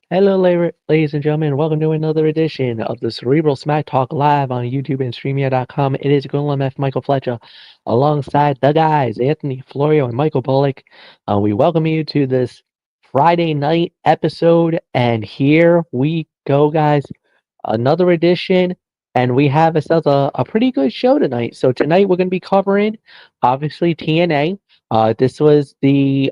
Hello, ladies and gentlemen. Welcome to another edition of the Cerebral Smack Talk live on YouTube and Streamia.com. It is Golem F. Michael Fletcher alongside the guys, Anthony Florio and Michael Bullock. We welcome you to this Friday night episode. And here we go, guys. Another edition. And we have ourselves a pretty good show tonight. So, tonight we're going to be covering, obviously, TNA. This was the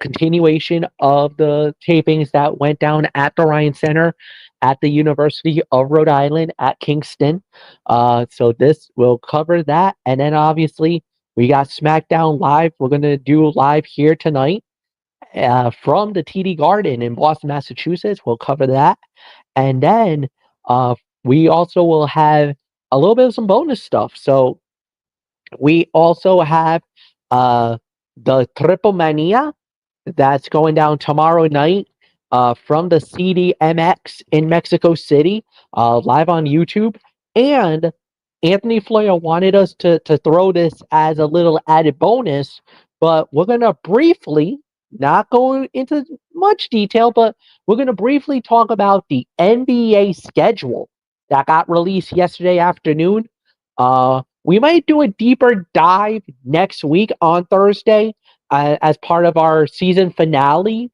continuation of the tapings that went down at the Ryan Center at the University of Rhode Island at Kingston. So this will cover that. And then obviously we got SmackDown Live. We're going to do live here tonight from the TD Garden in Boston, Massachusetts. We'll cover that. And then uh, we also will have a little bit of some bonus stuff. So we also have uh, the Triplemania that's going down tomorrow night from the CDMX in Mexico City, live on YouTube. And Anthony Floyer wanted us to throw this as a little added bonus, but we're going to briefly, not go into much detail, but we're going to briefly talk about the NBA schedule that got released yesterday afternoon. We might do a deeper dive next week on Thursday as part of our season finale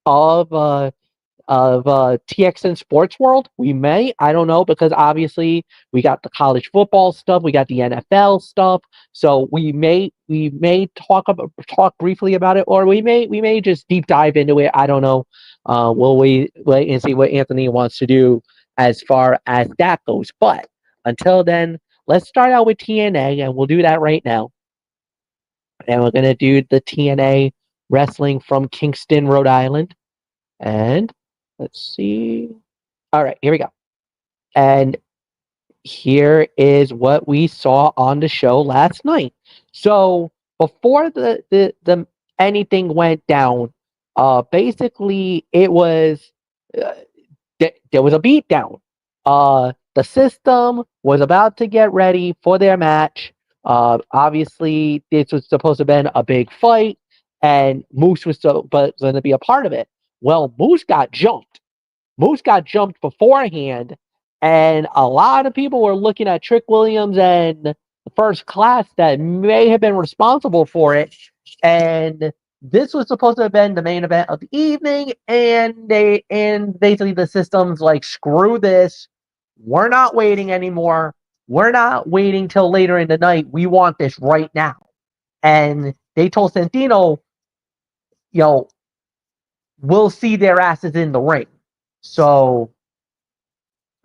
of TXN Sports World. We may, I don't know, because obviously we got the college football stuff, we got the NFL stuff, so we may talk briefly about it, or we may just deep dive into it. I don't know. We'll wait and see what Anthony wants to do as far as that goes. But until then, let's start out with TNA, and we'll do that right now. And we're gonna do the TNA wrestling from Kingston, Rhode Island. And let's see. All right, here we go. And here is what we saw on the show last night. So before the anything went down, basically it was uh, there was a beatdown. The system was about to get ready for their match. Obviously, this was supposed to have been a big fight, and Moose was going to be a part of it. Well, Moose got jumped. Moose got jumped beforehand, and a lot of people were looking at Trick Williams and the first class that may have been responsible for it. And this was supposed to have been the main event of the evening, and basically the system's like, screw this. We're not waiting anymore. We're not waiting till later in the night. We want this right now. And they told Santino, you know, we'll see their asses in the ring. So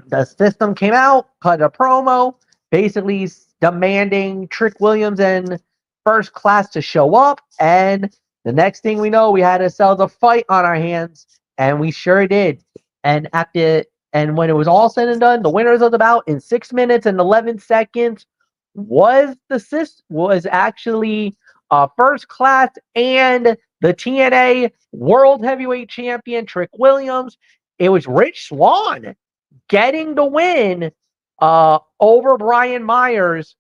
the system came out, cut a promo, basically demanding Trick Williams and First Class to show up. And the next thing we know, we had ourselves a fight on our hands, and we sure did. And when it was all said and done, the winners of the bout in 6 minutes and 11 seconds was actually First Class and the TNA World Heavyweight Champion Trick Williams. It was Rich Swann getting the win over Brian Myers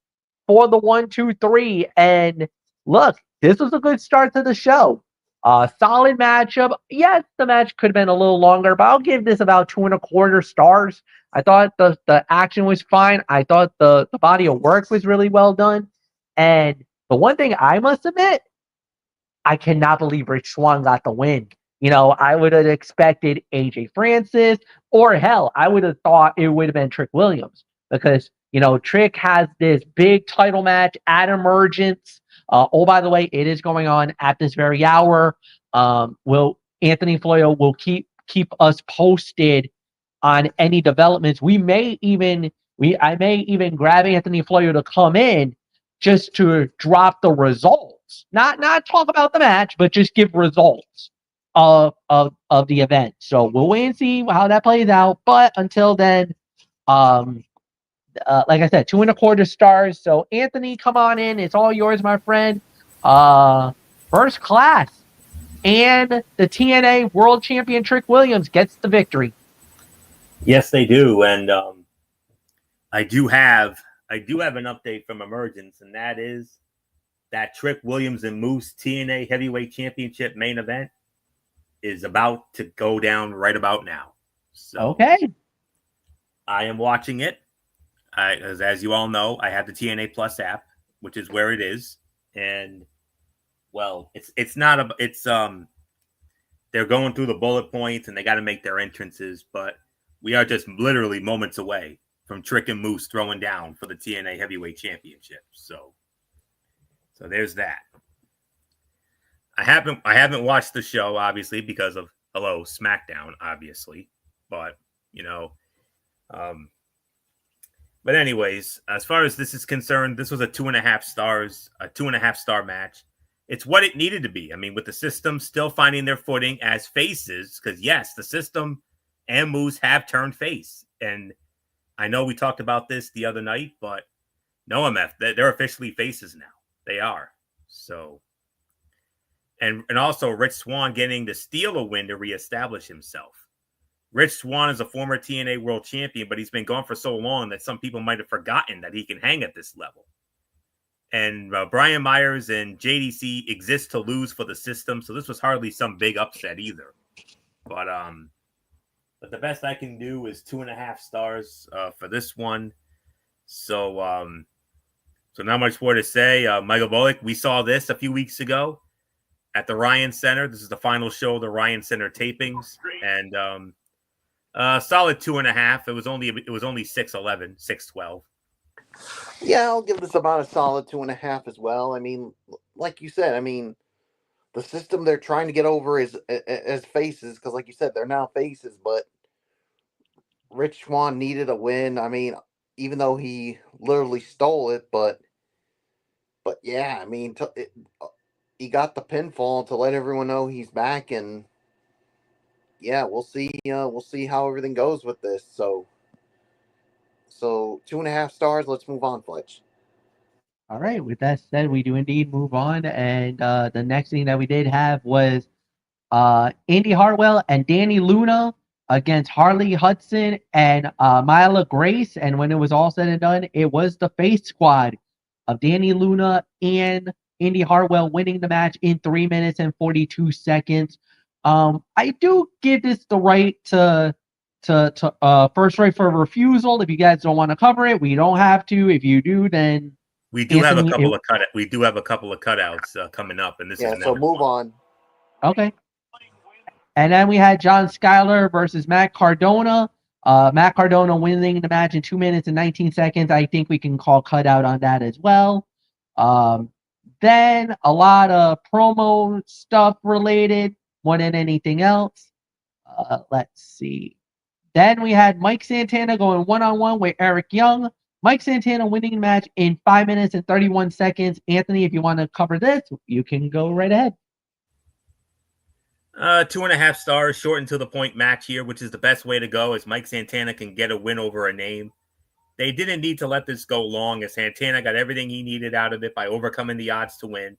for the 1, 2, 3. And look, this was a good start to the show. Solid matchup. Yes, the match could have been a little longer, but I'll give this about 2.25 stars. I thought the action was fine. I thought the body of work was really well done. And the one thing I must admit, I cannot believe Rich Swann got the win. I would have expected AJ Francis, or hell, I would have thought it would have been Trick Williams, because, Trick has this big title match at Emergence. Oh, by the way, it is going on at this very hour. Will Anthony Floyo will keep us posted on any developments. I may even grab Anthony Floyo to come in just to drop the results, not talk about the match, but just give results of the event. So we'll wait and see how that plays out. But until then, like I said, 2.25 stars. So Anthony, come on in. It's all yours, my friend. First Class and the TNA World Champion Trick Williams gets the victory. Yes, they do, and I do have an update from Emergence, and that is that Trick Williams and Moose TNA Heavyweight Championship main event is about to go down right about now. So Okay. I am watching it. As you all know, I have the TNA Plus app, which is where it is, and well, it's not a it's they're going through the bullet points and they got to make their entrances, but we are just literally moments away from Trick and Moose throwing down for the TNA Heavyweight Championship. So there's that. I haven't watched the show obviously because of Smackdown obviously, but you know, but anyways, as far as this is concerned, this was a 2.5 stars, a 2.5 star match. It's what it needed to be. I mean, with the system still finding their footing as faces, because yes, the system and Moose have turned face. And I know we talked about this the other night, but no, MF, they're officially faces now. They are. So, and also Rich Swann getting to steal a win to reestablish himself. Rich Swann is a former TNA World Champion, but he's been gone for so long that some people might have forgotten that he can hang at this level. And Brian Myers and JDC exist to lose for the system, so this was hardly some big upset either. But the best I can do is 2.5 stars for this one. So not much more to say. Michael Bullock, we saw this a few weeks ago at the Ryan Center. This is the final show of the Ryan Center tapings, and solid 2.5. It was only 6'11", 6'12". Yeah, I'll give this about a solid 2.5 as well. I mean, like you said, I mean, the system they're trying to get over is as faces, because like you said, they're now faces, but Rich Swann needed a win. I mean, even though he literally stole it, but yeah, I mean, he got the pinfall to let everyone know he's back, and yeah, we'll see. We'll see how everything goes with this. So 2.5 stars. Let's move on, Fletch. All right. With that said, we do indeed move on, and the next thing that we did have was Indy Hartwell and Danny Luna against Harley Hudson and Myla Grace. And when it was all said and done, it was the face squad of Danny Luna and Indy Hartwell winning the match in 3 minutes and 42 seconds. I do give this the right to first right for refusal. If you guys don't want to cover it, we don't have to. If you do, then we do have a couple of cutouts coming up, and this is so move on. Okay. And then we had John Skyler versus Matt Cardona. Matt Cardona winning the match in 2 minutes and 19 seconds. I think we can call cutout on that as well. Then a lot of promo stuff related more than anything else. Let's see. Then we had Mike Santana going one-on-one with Eric Young. Mike Santana winning the match in 5 minutes and 31 seconds. Anthony, if you want to cover this, you can go right ahead. 2.5 stars, short and to the point match here, which is the best way to go, as Mike Santana can get a win over a name. They didn't need to let this go long, as Santana got everything he needed out of it by overcoming the odds to win.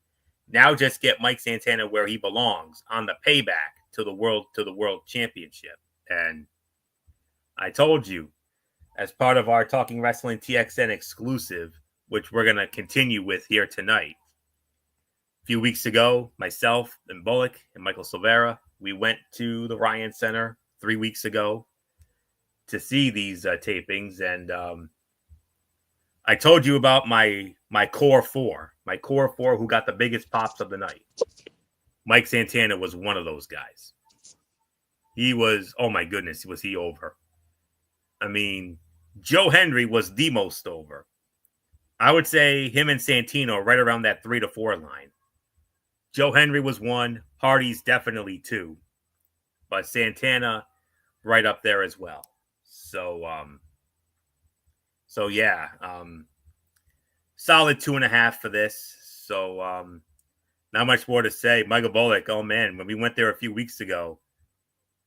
Now just get Mike Santana where he belongs, on the payback to the world championship. And I told you, as part of our Talking Wrestling TXN exclusive, which we're going to continue with here tonight. A few weeks ago, myself and Bullock and Michael Silvera, we went to the Ryan Center 3 weeks ago to see these tapings, and I told you about my core four who got the biggest pops of the night. Mike Santana was one of those guys. He was, oh my goodness, was he over? I mean, Joe Hendry was the most over. I would say him and Santino right around that 3 to 4 line. Joe Hendry was 1, Hardy's definitely 2, but Santana right up there as well. So yeah, solid 2.5 for this. So not much more to say. Michael Bullock, oh man, when we went there a few weeks ago,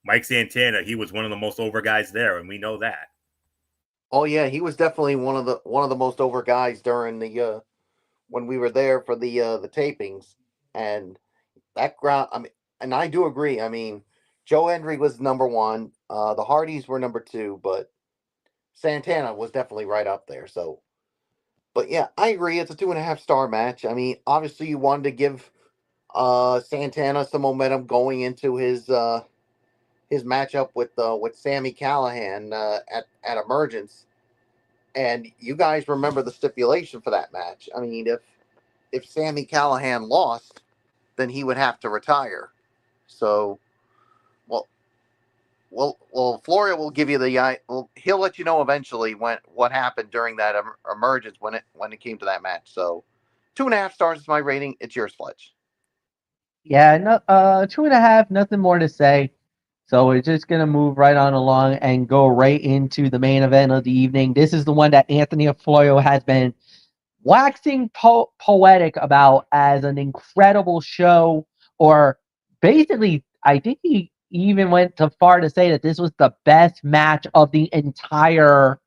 Mike Santana, he was one of the most over guys there, and we know that. Oh yeah, he was definitely one of the most over guys during the when we were there for the tapings. And that crowd, I mean, and I do agree. I mean, Joe Hendry was number 1. The Hardys were number 2, but Santana was definitely right up there. So, but yeah, I agree. It's a 2.5 star match. I mean, obviously you wanted to give Santana some momentum going into his matchup with Sammy Callahan at Emergence. And you guys remember the stipulation for that match. I mean, if Sammy Callahan lost, then he would have to retire. So, well, Florio will give you he'll let you know eventually what happened during that Emergence when it came to that match. So, 2.5 stars is my rating. It's yours, Fletch. Yeah, no, 2.5, nothing more to say. So we're just gonna move right on along and go right into the main event of the evening. This is the one that Anthony Florio has been waxing poetic about as an incredible show, or basically, I think he even went too far to say that this was the best match of the entire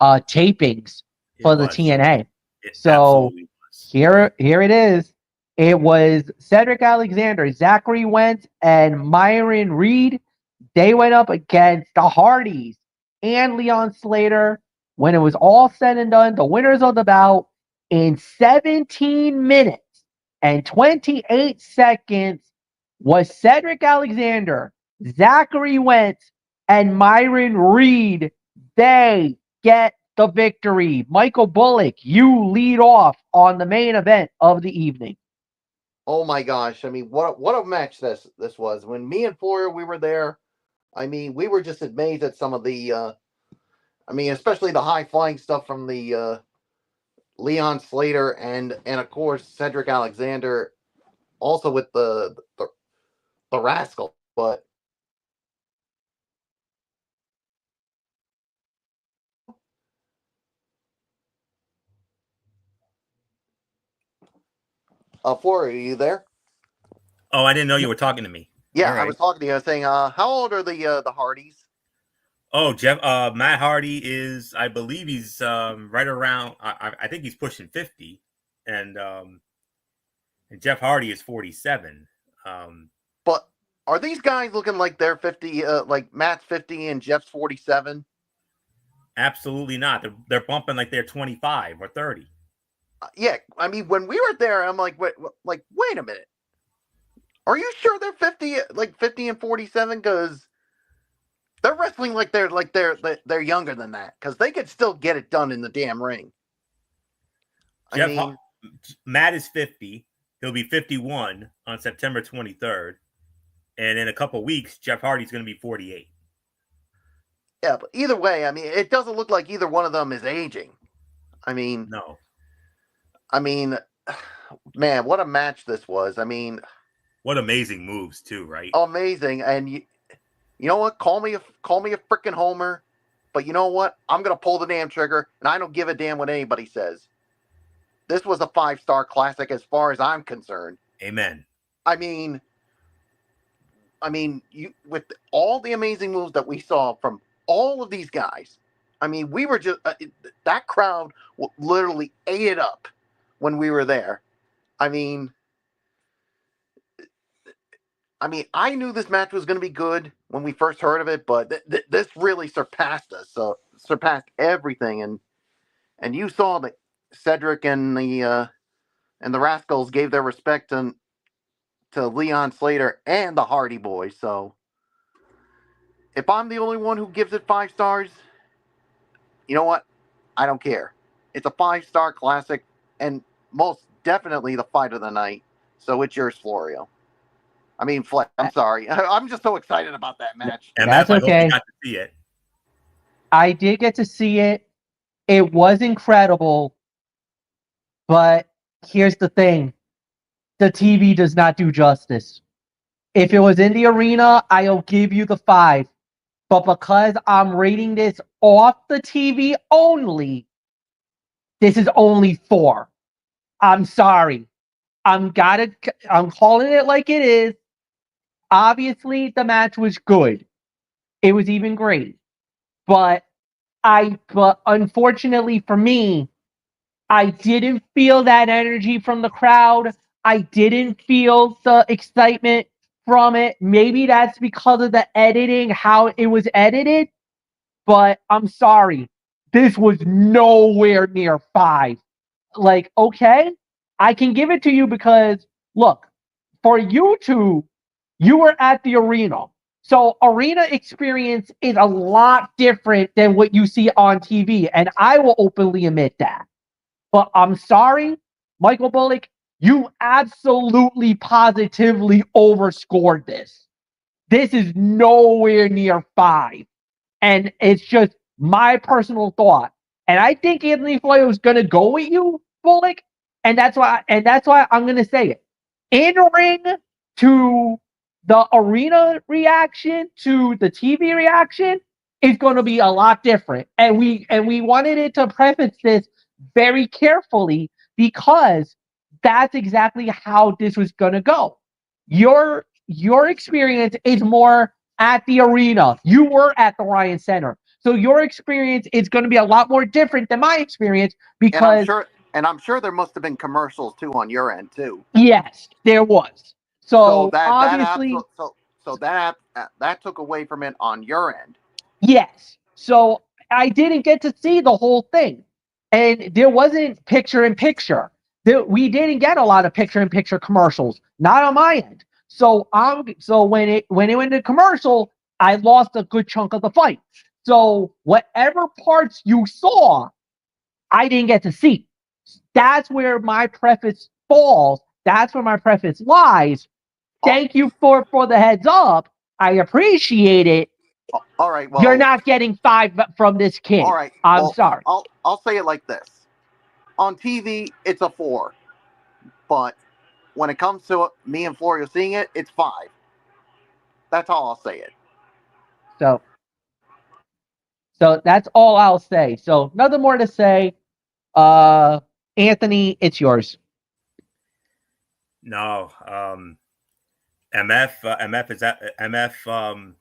tapings for the TNA. So here it is. It was Cedric Alexander, Zachary Wentz, and Myron Reed. They went up against the Hardys and Leon Slater. When it was all said and done, the winners of the bout in 17 minutes and 28 seconds was Cedric Alexander, Zachary Wentz, and Myron Reed. They get the victory. Michael Bullock, you lead off on the main event of the evening. Oh my gosh! I mean, what a match this was. When me and Florio we were there, I mean, we were just amazed at some of the. I mean, especially the high flying stuff from the Leon Slater and of course Cedric Alexander, also with the Rascal, but. Florio, are you there? Oh, I didn't know you were talking to me. Yeah, right. I was talking to you. I was saying, how old are the Hardys? Oh, Matt Hardy is, I believe he's right around. I think he's pushing 50, and Jeff Hardy is 47. But are these guys looking like they're 50? Like Matt's 50 and Jeff's 47? Absolutely not. They're bumping like they're 25 or 30. Yeah, I mean, when we were there, I'm like, wait a minute. Are you sure they're 50, like 50 and 47? Because they're wrestling like they're younger than that. Because they could still get it done in the damn ring. Matt is 50. He'll be 51 on September 23rd, and in a couple weeks, Jeff Hardy's going to be 48. Yeah, but either way, I mean, it doesn't look like either one of them is aging. I mean, no. I mean, man, what a match this was. I mean, what amazing moves too, right? Amazing. And you know what? Call me a freaking homer, but you know what? I'm gonna pull the damn trigger, and I don't give a damn what anybody says. This was a 5-star classic as far as I'm concerned. Amen. I mean, you with all the amazing moves that we saw from all of these guys. I mean, we were just that crowd literally ate it up when we were there. I mean, I knew this match was going to be good when we first heard of it, but this really surpassed us. So surpassed everything, and you saw that Cedric and the Rascals gave their respect to Leon Slater and the Hardy Boys. So if I'm the only one who gives it 5 stars, you know what? I don't care. It's a 5-star classic, and most definitely the fight of the night. So it's yours, Florio. I mean, Fleck, I'm sorry. I'm just so excited about that match. And that's okay. I hope you got to see it. I did get to see it. It was incredible. But here's the thing. The TV does not do justice. If it was in the arena, I'll give you the 5. But because I'm rating this off the TV only, this is only 4. I'm sorry. I'm calling it like it is. Obviously, the match was good. It was even great. But unfortunately for me, I didn't feel that energy from the crowd. I didn't feel the excitement from it. Maybe that's because of the editing, how it was edited. But I'm sorry. This was nowhere near 5. Like, okay, I can give it to you because, look, for you two, you were at the arena. So arena experience is a lot different than what you see on TV. And I will openly admit that. But I'm sorry, Michael Bullock, you absolutely positively overscored this. This is nowhere near 5. And it's just my personal thought. And I think Anthony Florio is gonna go with you, Bullock. And that's why I'm gonna say it. In ring to the arena reaction to the TV reaction is gonna be a lot different. And we wanted it to preface this very carefully because that's exactly how this was gonna go. Your experience is more at the arena. You were at the Ryan Center. So your experience is going to be a lot more different than my experience because And I'm sure there must have been commercials too on your end too. yes, there was. So obviously, that took away from it on your end. yes. So I didn't get to see the whole thing. And there wasn't picture in picture. We didn't get a lot of picture in picture commercials, not on my end. So when it went to commercial, I lost a good chunk of the fight. So whatever parts you saw, I didn't get to see. That's where my preface falls. That's where my preface lies. Thank you for the heads up. I appreciate it. All right. Well, you're not getting 5 from this kid. All right. I'm sorry. I'll say it like this. On TV, it's a 4, but when it comes to me and Florio seeing it, it's 5. That's all I'll say it. So that's all I'll say. So nothing more to say. Anthony, it's yours. No, MF is that MF.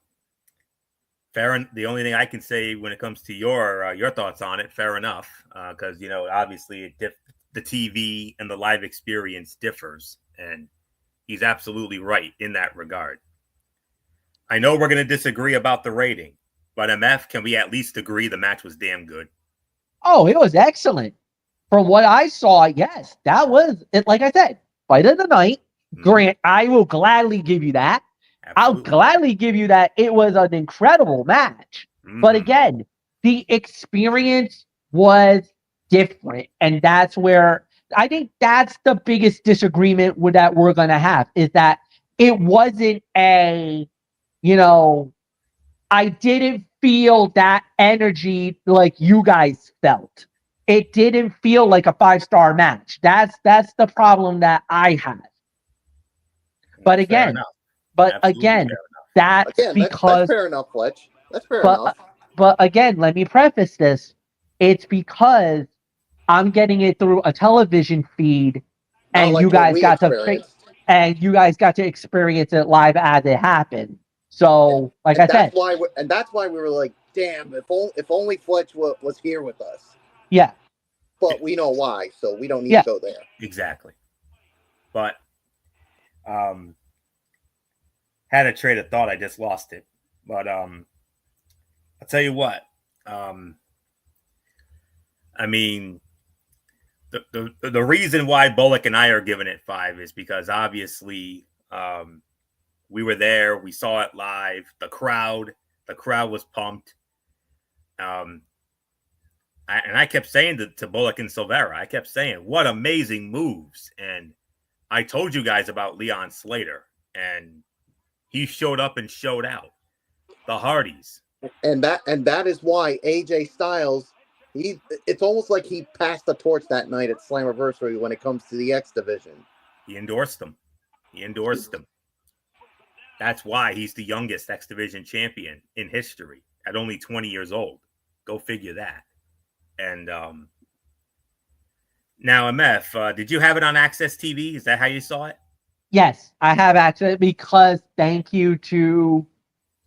Fair. The only thing I can say when it comes to your thoughts on it, fair enough, because obviously the TV and the live experience differs, and he's absolutely right in that regard. I know we're going to disagree about the rating, but MF, can we at least agree the match was damn good? Oh, it was excellent. From what I saw, yes, that was it. Like I said, fight of the night. Grant, I will gladly give you that. Absolutely. I'll gladly give you that. It was an incredible match. But again, the experience was different. And that's where I think that's the biggest disagreement that we're going to have is that it wasn't I didn't feel that energy like you guys felt. It didn't feel like a 5-star match. That's the problem that I have. But again, that's because that's fair enough, Fletch. That's fair enough. But again, let me preface this. It's because I'm getting it through a television feed, and you guys got to experience it live as it happened. So, that's why we were like, damn, if only Fletch was here with us. Yeah. But we know why, so we don't need to go there. Exactly. But had a train of thought, I just lost it. But I'll tell you what. I mean, the reason why Bullock and I are giving it 5 is because obviously we were there, we saw it live. The crowd was pumped. And I kept saying to Bullock and Silvera, I kept saying, what amazing moves. And I told you guys about Leon Slater, and he showed up and showed out. The Hardys. And that is why AJ Styles, it's almost like he passed the torch that night at Slammiversary when it comes to the X division. He endorsed them. That's why he's the youngest X Division champion in history at only 20 years old. Go figure that. And now, MF, did you have it on Access TV? Is that how you saw it? Yes, I have access because thank you to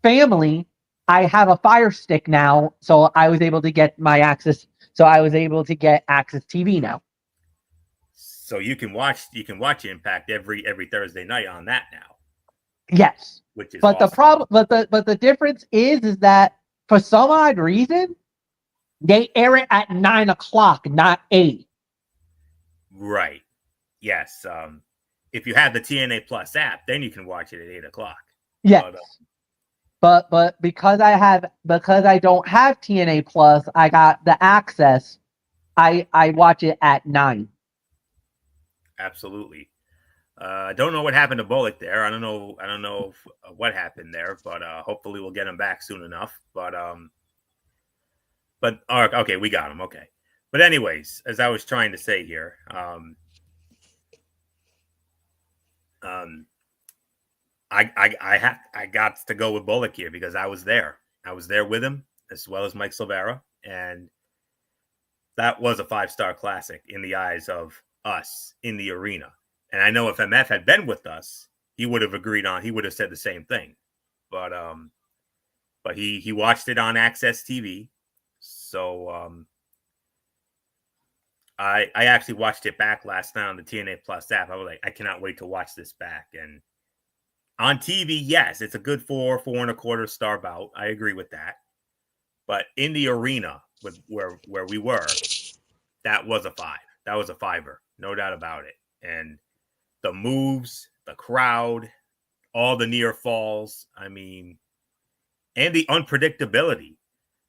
family, I have a Fire Stick now, so I was able to get my access. So I was able to get Access TV now. So you can watch Impact every Thursday night on that now. Yes, which is awesome. The problem, but the difference is that for some odd reason they air it at 9 o'clock, not 8. Right. Yes. if you have the TNA Plus app, then you can watch it at 8 o'clock. Yes. But because I don't have TNA Plus, I got the access. I watch it at 9. Absolutely. I don't know what happened to Bullock there. I don't know what happened there, but hopefully we'll get him back soon enough. But okay, we got him. Okay. But anyways, as I was trying to say here, I got to go with Bullock here because I was there. I was there with him as well as Mike Silvera, and that was a 5-star classic in the eyes of us in the arena. And I know if MF had been with us, he would have agreed on. He would have said the same thing, but he watched it on Access TV, so I actually watched it back last night on the TNA Plus app. I was like, I cannot wait to watch this back. And on TV, yes, it's a good 4.25 star bout. I agree with that. But in the arena with where we were, that was a 5. That was a 5er, no doubt about it. And the moves, the crowd, all the near falls, I mean, and the unpredictability.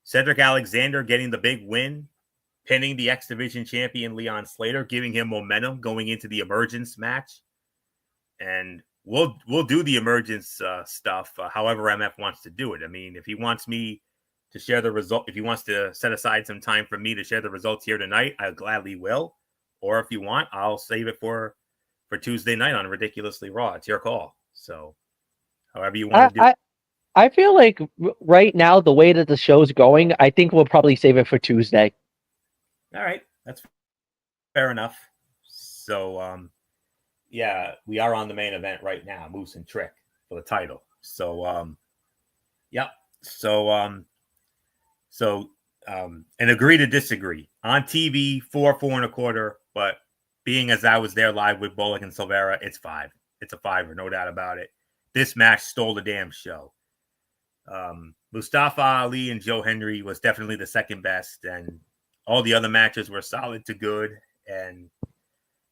Cedric Alexander getting the big win, pinning the X Division champion Leon Slater, giving him momentum going into the Emergence match. And we'll do the Emergence stuff however MF wants to do it. I mean, if he wants me to share the result, if he wants to set aside some time for me to share the results here tonight, I gladly will. Or if you want, I'll save it for Tuesday night on Ridiculously Raw. It's your call. So however you want to do it. I feel like right now, the way that the show's going, I think we'll probably save it for Tuesday. All right. That's fair enough. So, yeah, we are on the main event right now, Moose and Trick for the title. So, yep. So, and agree to disagree. On TV, 4.25, but being as I was there live with Bullock and Silvera, it's 5. It's a 5er, no doubt about it. This match stole the damn show. Mustafa Ali and Joe Henry was definitely the second best, and all the other matches were solid to good, and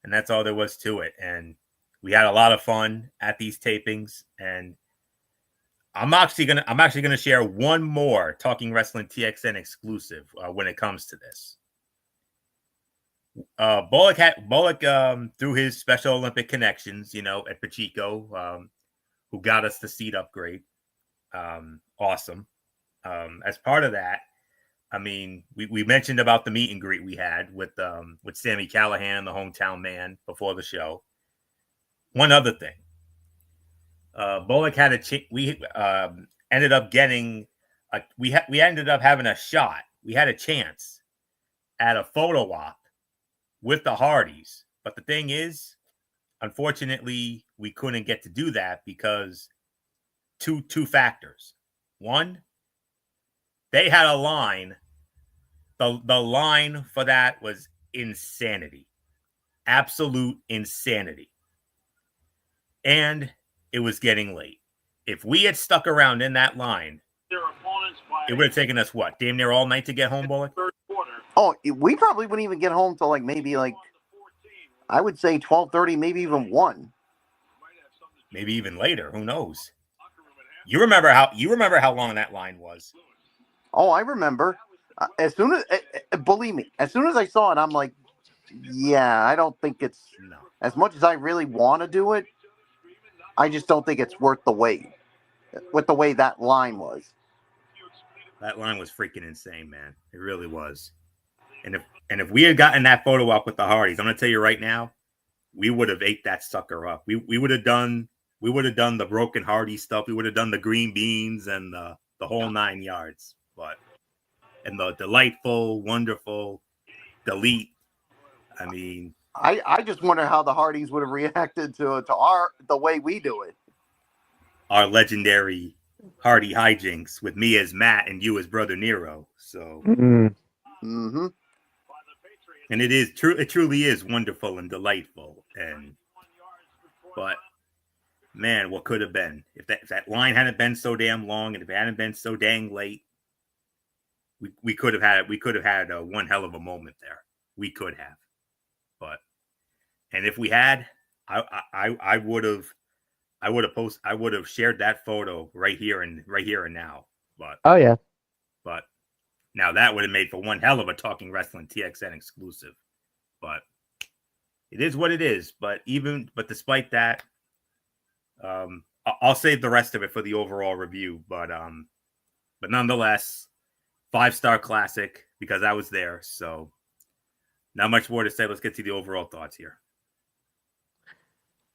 that's all there was to it. And we had a lot of fun at these tapings, and I'm actually gonna share one more Talking Wrestling TXN exclusive when it comes to this. Bullock through his Special Olympic connections, at Pachico, who got us the seat upgrade. Awesome. As part of that, I mean, we mentioned about the meet and greet we had with Sami Callihan, the hometown man, before the show. One other thing, Bullock had we ended up getting we ended up having a shot. We had a chance at a photo op with the Hardys, but the thing is, unfortunately, we couldn't get to do that because two factors. One, they had a line. The line for that was insanity. Absolute insanity. And it was getting late. If we had stuck around in that line, it would have taken us what? Damn near all night to get home, Bullock? Oh, we probably wouldn't even get home till maybe I would say 12:30, maybe even 1. Maybe even later. Who knows? You remember how long that line was? Oh, I remember. As soon as, believe me, as soon as I saw it, I'm like, yeah, I don't think it's as much as I really want to do it. I just don't think it's worth the wait with the way that line was. That line was freaking insane, man. It really was. And if we had gotten that photo op with the Hardys, I'm gonna tell you right now, we would have ate that sucker up. We would have done the broken Hardy stuff. We would have done the green beans and the whole 9 yards. And the delightful, wonderful, delete. I mean, I just wonder how the Hardys would have reacted to the way we do it. Our legendary Hardy hijinks with me as Matt and you as Brother Nero. So, mm-hmm. And it truly is wonderful and delightful. But man, what could have been if that line hadn't been so damn long and if it hadn't been so dang late, we could have had one hell of a moment there. We could have, and if we had, I would have shared that photo right here and now. But Oh yeah. but now that would have made for one hell of a Talking Wrestling TXN exclusive. But it is what it is. But despite that, I'll save the rest of it for the overall review. But nonetheless, 5-star classic because I was there. So not much more to say. Let's get to the overall thoughts here.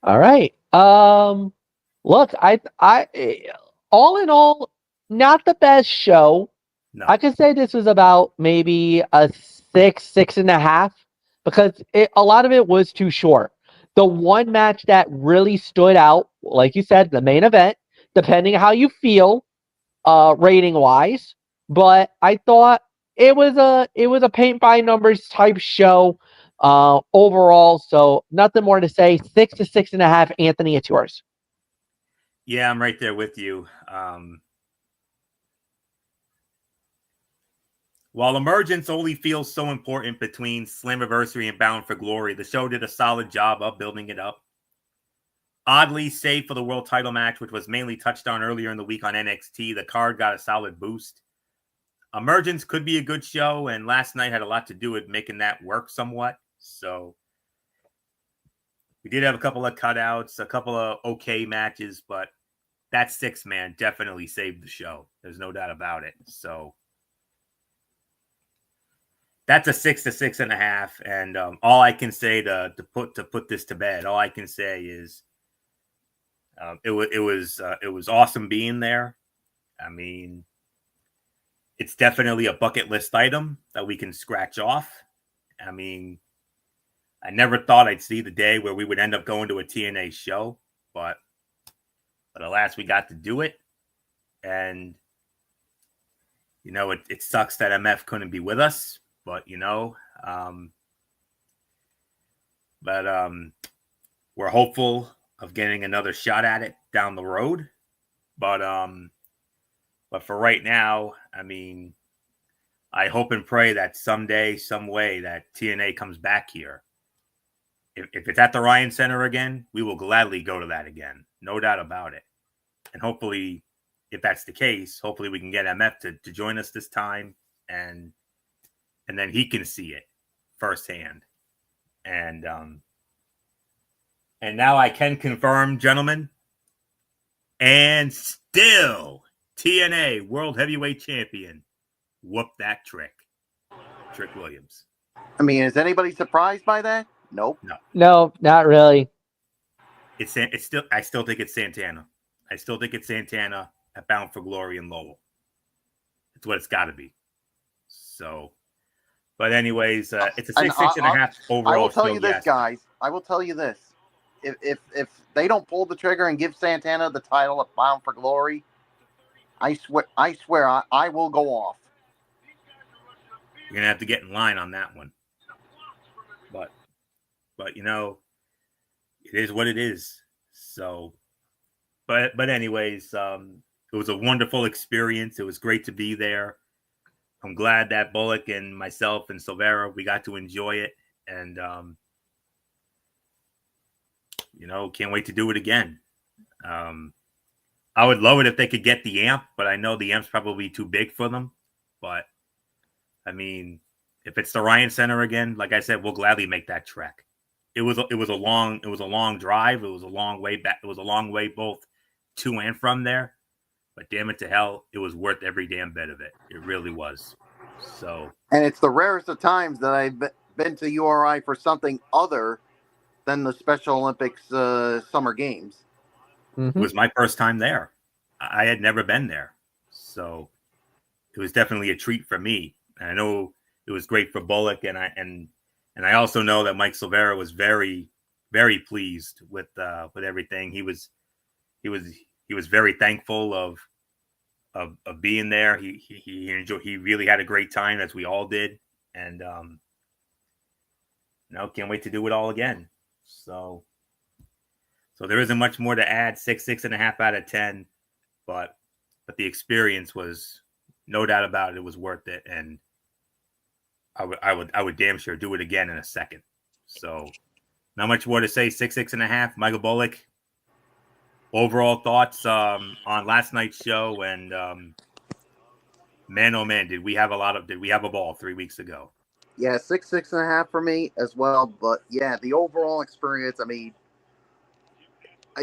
All right. Look, I all in all, not the best show. No. I could say this was about maybe a 6.5, because a lot of it was too short. The one match that really stood out, like you said, the main event, depending how you feel, rating wise, but I thought it was a paint by numbers type show, overall. So nothing more to say. 6 to 6.5. Anthony, it's yours. Yeah, I'm right there with you. While Emergence only feels so important between Slammiversary and Bound for Glory, the show did a solid job of building it up. Oddly, save for the world title match, which was mainly touched on earlier in the week on NXT, the card got a solid boost. Emergence could be a good show, and last night had a lot to do with making that work somewhat. So we did have a couple of cutouts, a couple of okay matches, but that 6-man definitely saved the show. There's no doubt about it. So that's a 6 to 6.5. And all I can say to put this to bed, all I can say is it was awesome being there. I mean, it's definitely a bucket list item that we can scratch off. I mean, I never thought I'd see the day where we would end up going to a TNA show, but alas, we got to do it. And, you know, it sucks that MF couldn't be with us, but, you know, we're hopeful of getting another shot at it down the road. But for right now, I mean, I hope and pray that someday, some way, that TNA comes back here. If it's at the Ryan Center again, we will gladly go to that again. No doubt about it. And hopefully, if that's the case, hopefully we can get MF to join us this time, and then he can see it firsthand. And now I can confirm, gentlemen, and still TNA World Heavyweight Champion. Whoop that Trick Williams. I mean, is anybody surprised by that? Nope. No, not really. I still think it's Santana. I still think it's Santana at Bound for Glory in Lowell. It's what it's got to be. So, but anyways, it's a 6.5 overall. I will tell show, you this, guys. I will tell you this. If they don't pull the trigger and give Santana the title at Bound for Glory, I swear I will go off. You're gonna have to get in line on that one. But you know, it is what it is. So, but anyways, it was a wonderful experience. It was great to be there. I'm glad that Bullock and myself and Silvera, we got to enjoy it. And, you know, can't wait to do it again. I would love it if they could get the amp, but I know the amp's probably too big for them. But, I mean, if it's the Ryan Center again, like I said, we'll gladly make that trek. It was a long drive. It was a long way back. It was a long way both to and from there. But damn it to hell, it was worth every damn bit of it. It really was. So, and it's the rarest of times that I've been to URI for something other than the Special Olympics Summer Games. It was my first time there. I had never been there, so it was definitely a treat for me. And I know it was great for Bullock, and I also know that Mike Silvera was very, very pleased with everything. He was very thankful of being there. He enjoyed. He really had a great time, as we all did, and can't wait to do it all again. So there isn't much more to add. 6.5 out of 10, but the experience was, no doubt about it, it was worth it, and I would damn sure do it again in a second. So Not much more to say. 6.5. Michael Bullock. Overall thoughts on last night's show, and man, oh man, did we have a ball 3 weeks ago? Yeah, 6.5 for me as well. But yeah, the overall experience. I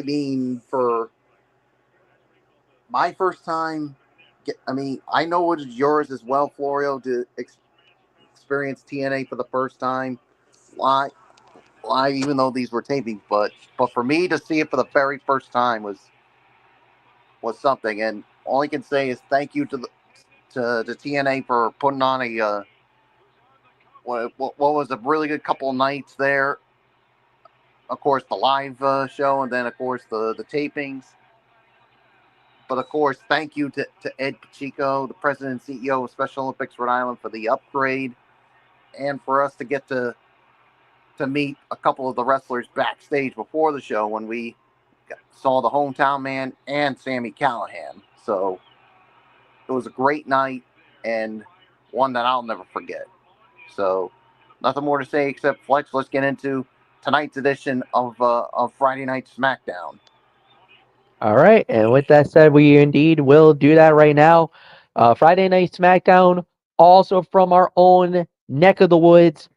mean, for my first time, I know it is yours as well, Florio, to experience TNA for the first time live, even though these were tapings. But for me to see it for the very first time was something. And all I can say is thank you to TNA for putting on a what was a really good couple of nights there. Of course, the live show, and then of course the tapings. But of course, thank you to Ed Pacheco, the president and CEO of Special Olympics Rhode Island, for the upgrade, and for us to get to meet a couple of the wrestlers backstage before the show when we saw the Hometown Man and Sami Callihan. So it was a great night and one that I'll never forget. So nothing more to say except Flex. Let's get into tonight's edition of Friday Night Smackdown. All right, and with that said, we indeed will do that right now. Friday Night Smackdown, also from our own neck of the woods,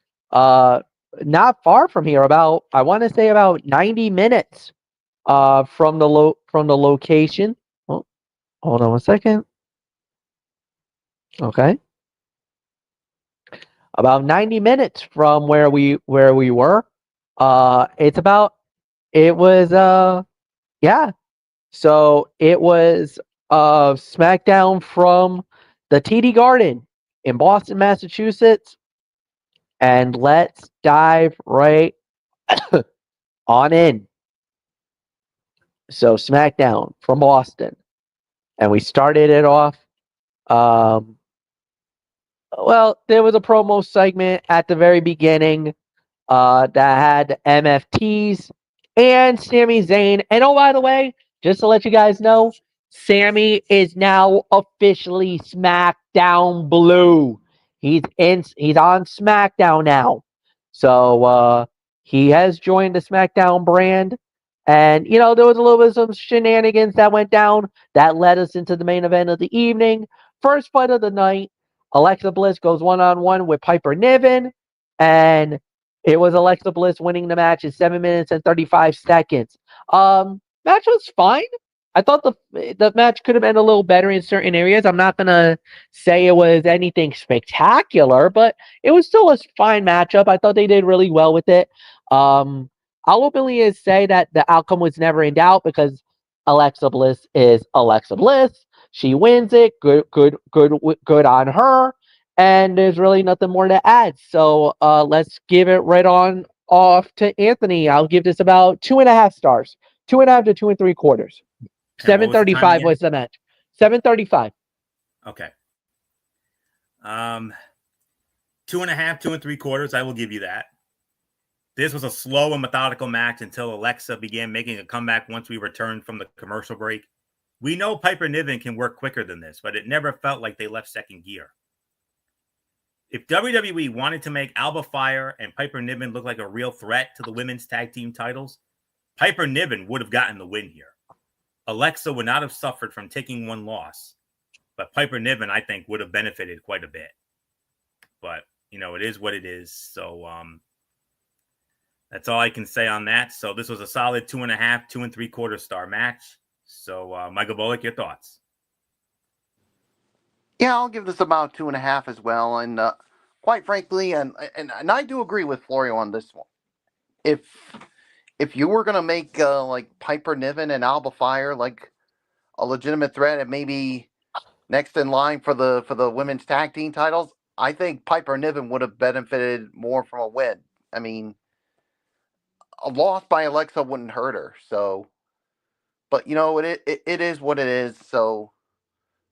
not far from here. I want to say about 90 minutes from the location. Oh, hold on 1 second. Okay, about 90 minutes from where we were. It was yeah. So it was Smackdown from the TD Garden in Boston, Massachusetts. And let's dive right on in. So Smackdown from Boston. And we started it off. Well, there was a promo segment at the very beginning that had MFTs and Sami Zayn. And oh, by the way, just to let you guys know, Sami is now officially SmackDown Blue. He's on SmackDown now. So he has joined the SmackDown brand. And there was a little bit of some shenanigans that went down that led us into the main event of the evening. First fight of the night, Alexa Bliss goes one-on-one with Piper Niven, and it was Alexa Bliss winning the match in 7 minutes and 35 seconds. Match was fine. I thought the match could have been a little better in certain areas. I'm not gonna say it was anything spectacular, but it was still a fine matchup. I thought they did really well with it. I'll openly say that the outcome was never in doubt because Alexa Bliss is Alexa Bliss. She wins it. Good on her. And there's really nothing more to add. So let's give it right on off to Anthony. I'll give this about 2.5 stars. 2.5 to 2 3/4. 7:35 was the match. 7:35. Okay. 2.5, 2 3/4. I will give you that. This was a slow and methodical match until Alexa began making a comeback once we returned from the commercial break. We know Piper Niven can work quicker than this, but it never felt like they left second gear. If WWE wanted to make Alba Fire and Piper Niven look like a real threat to the women's tag team titles, Piper Niven would have gotten the win here. Alexa would not have suffered from taking one loss, but Piper Niven, I think, would have benefited quite a bit. But, it is what it is. So that's all I can say on that. So this was a solid 2.5, 2 3/4 star match. So, Michael Bullock, your thoughts? Yeah, I'll give this about 2.5 as well. And quite frankly, and I do agree with Florio on this one. If you were gonna make like Piper Niven and Alba Fire like a legitimate threat and maybe next in line for the women's tag team titles, I think Piper Niven would have benefited more from a win. I mean, a loss by Alexa wouldn't hurt her. So, but it is what it is. So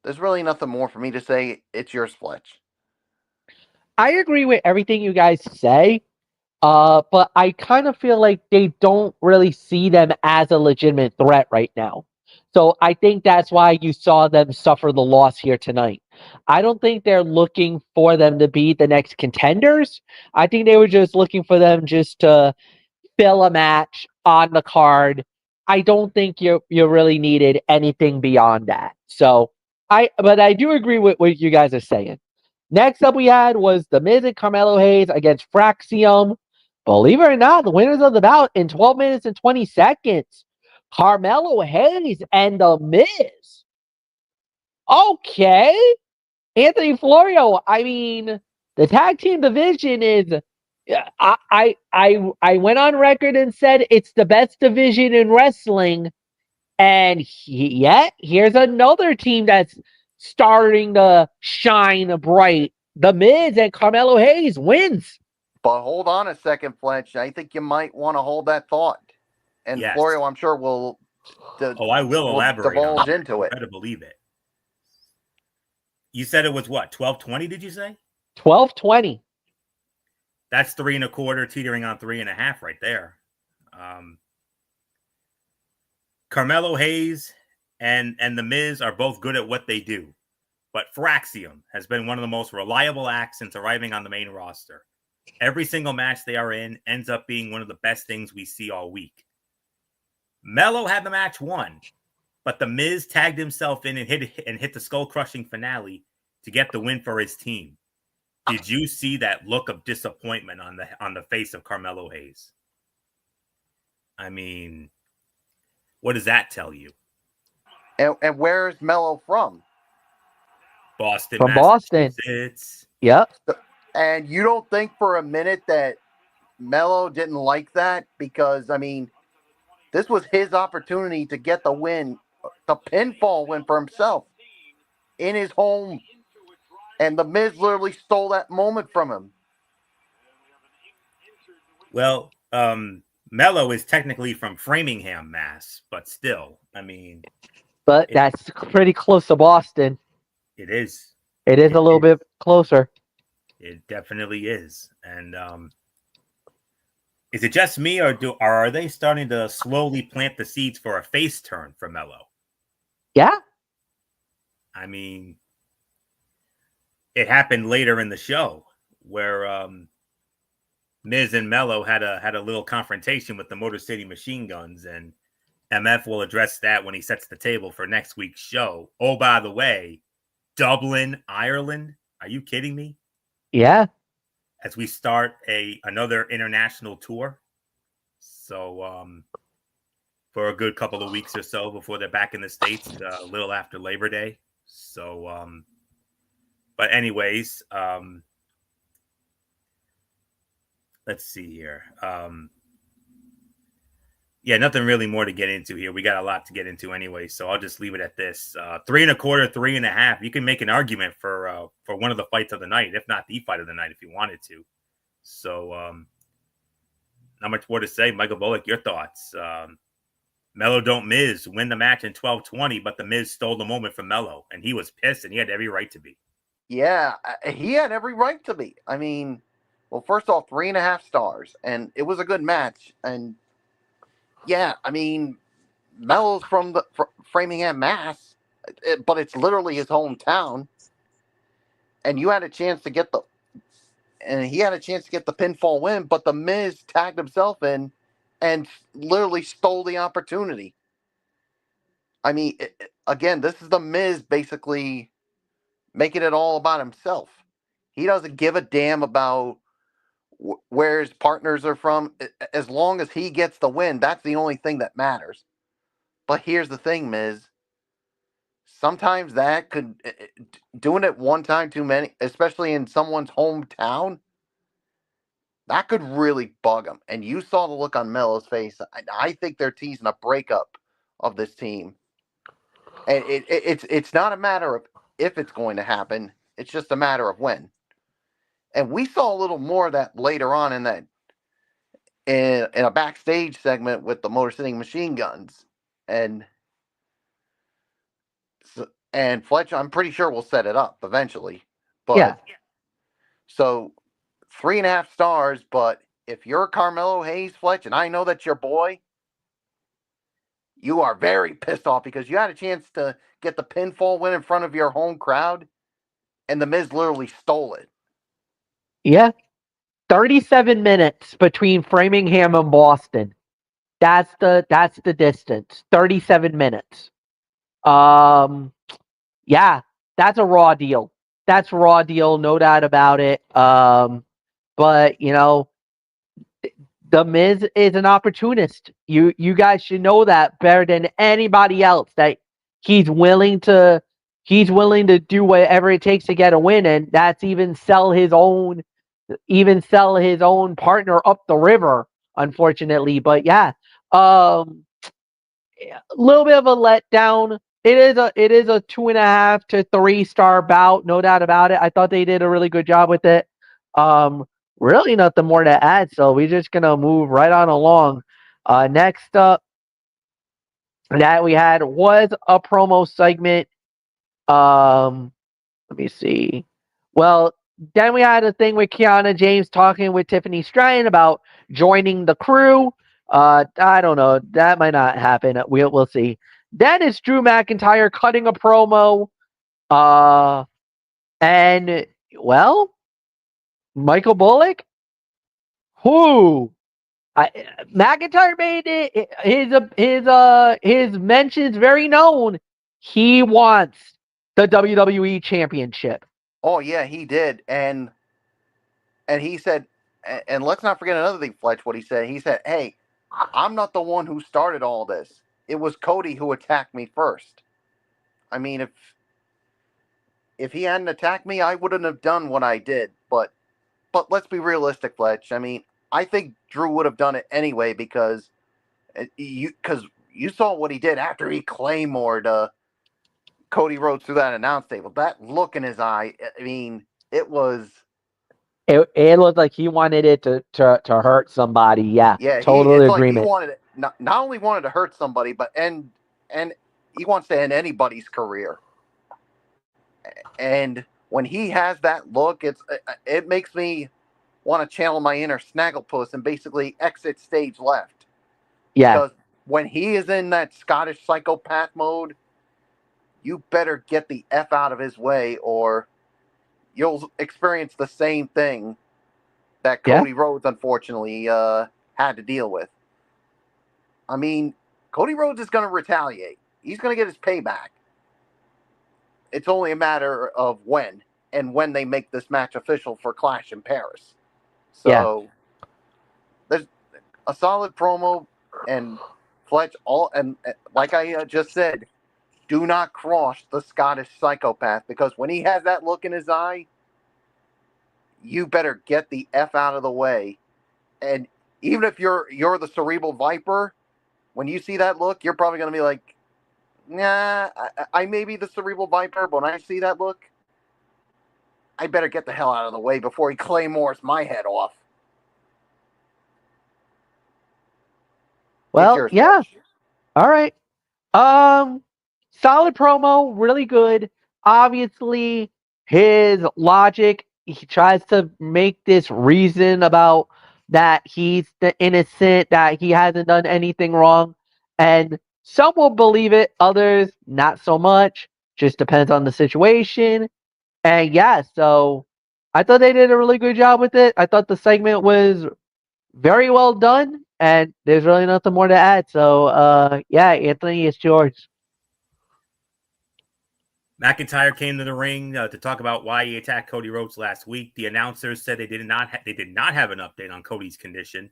there's really nothing more for me to say. It's yours, Fletch. I agree with everything you guys say. But I kind of feel like they don't really see them as a legitimate threat right now. So I think that's why you saw them suffer the loss here tonight. I don't think they're looking for them to be the next contenders. I think they were just looking for them just to fill a match on the card. I don't think you really needed anything beyond that. So but I do agree with what you guys are saying. Next up we had was The Miz and Carmelo Hayes against Fraxium. Believe it or not, the winners of the bout in 12 minutes and 20 seconds. Carmelo Hayes and The Miz. Okay. Anthony Florio, I mean, the tag team division is I went on record and said it's the best division in wrestling. And yet, here's another team that's starting to shine bright. The Miz and Carmelo Hayes wins. But hold on a second, Fletch. I think you might want to hold that thought. And Yes. Florio, I'm sure, will I will elaborate divulge on it. into it. Better believe it. You said it was what, 12:20, did you say? 12:20. That's 3 1/4, teetering on 3 1/2 right there. Carmelo Hayes and The Miz are both good at what they do. But Fraxium has been one of the most reliable acts since arriving on the main roster. Every single match they are in ends up being one of the best things we see all week. Melo had the match won, but The Miz tagged himself in and hit the skull-crushing finale to get the win for his team. Did you see that look of disappointment on the face of Carmelo Hayes? I mean, what does that tell you? And where's Melo from? Boston, From Boston. Yep. And you don't think for a minute that Melo didn't like that? Because, I mean, this was his opportunity to get the win, the pinfall win for himself in his home. And The Miz literally stole that moment from him. Well, Melo is technically from Framingham, Mass, but still, I mean. But that's pretty close to Boston. It is. It is a little bit closer. It definitely is. And is it just me, or are they starting to slowly plant the seeds for a face turn for Melo? Yeah. I mean, it happened later in the show where Miz and Melo had a little confrontation with the Motor City Machine Guns, and MF will address that when he sets the table for next week's show. Oh, by the way, Dublin, Ireland. Are you kidding me? Yeah. As we start another international tour. So for a good couple of weeks or so before they're back in the States, a little after Labor Day. So but anyways, let's see here. Yeah, nothing really more to get into here. We got a lot to get into anyway, so I'll just leave it at this. 3 1/4, 3 1/2. You can make an argument for one of the fights of the night, if not the fight of the night, if you wanted to. So, not much more to say. Michael Bullock, your thoughts? Melo don't Miz win the match in 12:20, but The Miz stole the moment from Melo, and he was pissed, and he had every right to be. Yeah, he had every right to be. I mean, well, first off, 3 1/2 stars, and it was a good match, and yeah, I mean, Melo's from the Framingham, Mass, but it's literally his hometown. And he had a chance to get the pinfall win, but The Miz tagged himself in and literally stole the opportunity. I mean, again, this is The Miz basically making it all about himself. He doesn't give a damn about where his partners are from. As long as he gets the win, that's the only thing that matters. But here's the thing, Miz. Sometimes that could, doing it one time too many, especially in someone's hometown, that could really bug him. And you saw the look on Melo's face. I think they're teasing a breakup of this team. And it's not a matter of if it's going to happen. It's just a matter of when. And we saw a little more of that later on in a backstage segment with the Motor City Machine Guns. And Fletcher, I'm pretty sure we'll set it up eventually. But yeah. So 3 1/2 stars, but if you're Carmelo Hayes, Fletch, and I know that's your boy, you are very pissed off because you had a chance to get the pinfall win in front of your home crowd, and The Miz literally stole it. Yeah. 37 minutes between Framingham and Boston. That's the distance. 37 minutes. Yeah, that's a raw deal. That's a raw deal, no doubt about it. But the Miz is an opportunist. You guys should know that better than anybody else. That he's willing to do whatever it takes to get a win, and that's even sell his own partner up the river. Unfortunately, but yeah, a little bit of a letdown. It is a 2.5 to 3 star bout, no doubt about it. I thought they did a really good job with it. Um, Really nothing more to add, so we're just gonna move right on along. Next up that we had was a promo segment. Let me see. Well, then we had a thing with Kiana James talking with Tiffany Stratton about joining the crew. I don't know. That might not happen. We'll see. Then it's Drew McIntyre cutting a promo. And well, Michael Bullock, who McIntyre made it his mentions very known. He wants the WWE Championship. Oh yeah, he did, and he said, and let's not forget another thing, Fletch. What he said, "Hey, I'm not the one who started all this. It was Cody who attacked me first. I mean, if he hadn't attacked me, I wouldn't have done what I did. But let's be realistic, Fletch. I mean, I think Drew would have done it anyway because you saw what he did after he claymored Cody Rhodes through that announce table. That look in his eye. I mean, it was. It looked like he wanted it to hurt somebody. Yeah, Yeah, total it's like he agreement. wanted it, not only wanted to hurt somebody, but and he wants to end anybody's career. And when he has that look, it makes me want to channel my inner Snagglepuss and basically exit stage left. Yeah, Because when he is in that Scottish psychopath mode, you better get the F out of his way or you'll experience the same thing that yeah, Cody Rhodes unfortunately had to deal with. I mean, Cody Rhodes is going to retaliate. He's going to get his payback. It's only a matter of when and when they make this match official for Clash in Paris. yeah, So there's a solid promo, and Fletch like I just said, do not cross the Scottish psychopath because when he has that look in his eye, you better get the F out of the way. And even if you're the cerebral viper, when you see that look, you're probably going to be like, nah, I may be the cerebral viper, but when I see that look, I better get the hell out of the way before he claymores my head off. It's well, yours, yeah. Fletch. All right. Solid promo, really good. Obviously, his logic, he tries to make this reason about that he's the innocent, that he hasn't done anything wrong. And some will believe it, others not so much. Just depends on the situation. And yeah, so I thought they did a really good job with it. I thought the segment was very well done, and there's really nothing more to add. So, yeah, Anthony, it's yours. McIntyre came to the ring to talk about why he attacked Cody Rhodes last week. The announcers said they did not have an update on Cody's condition.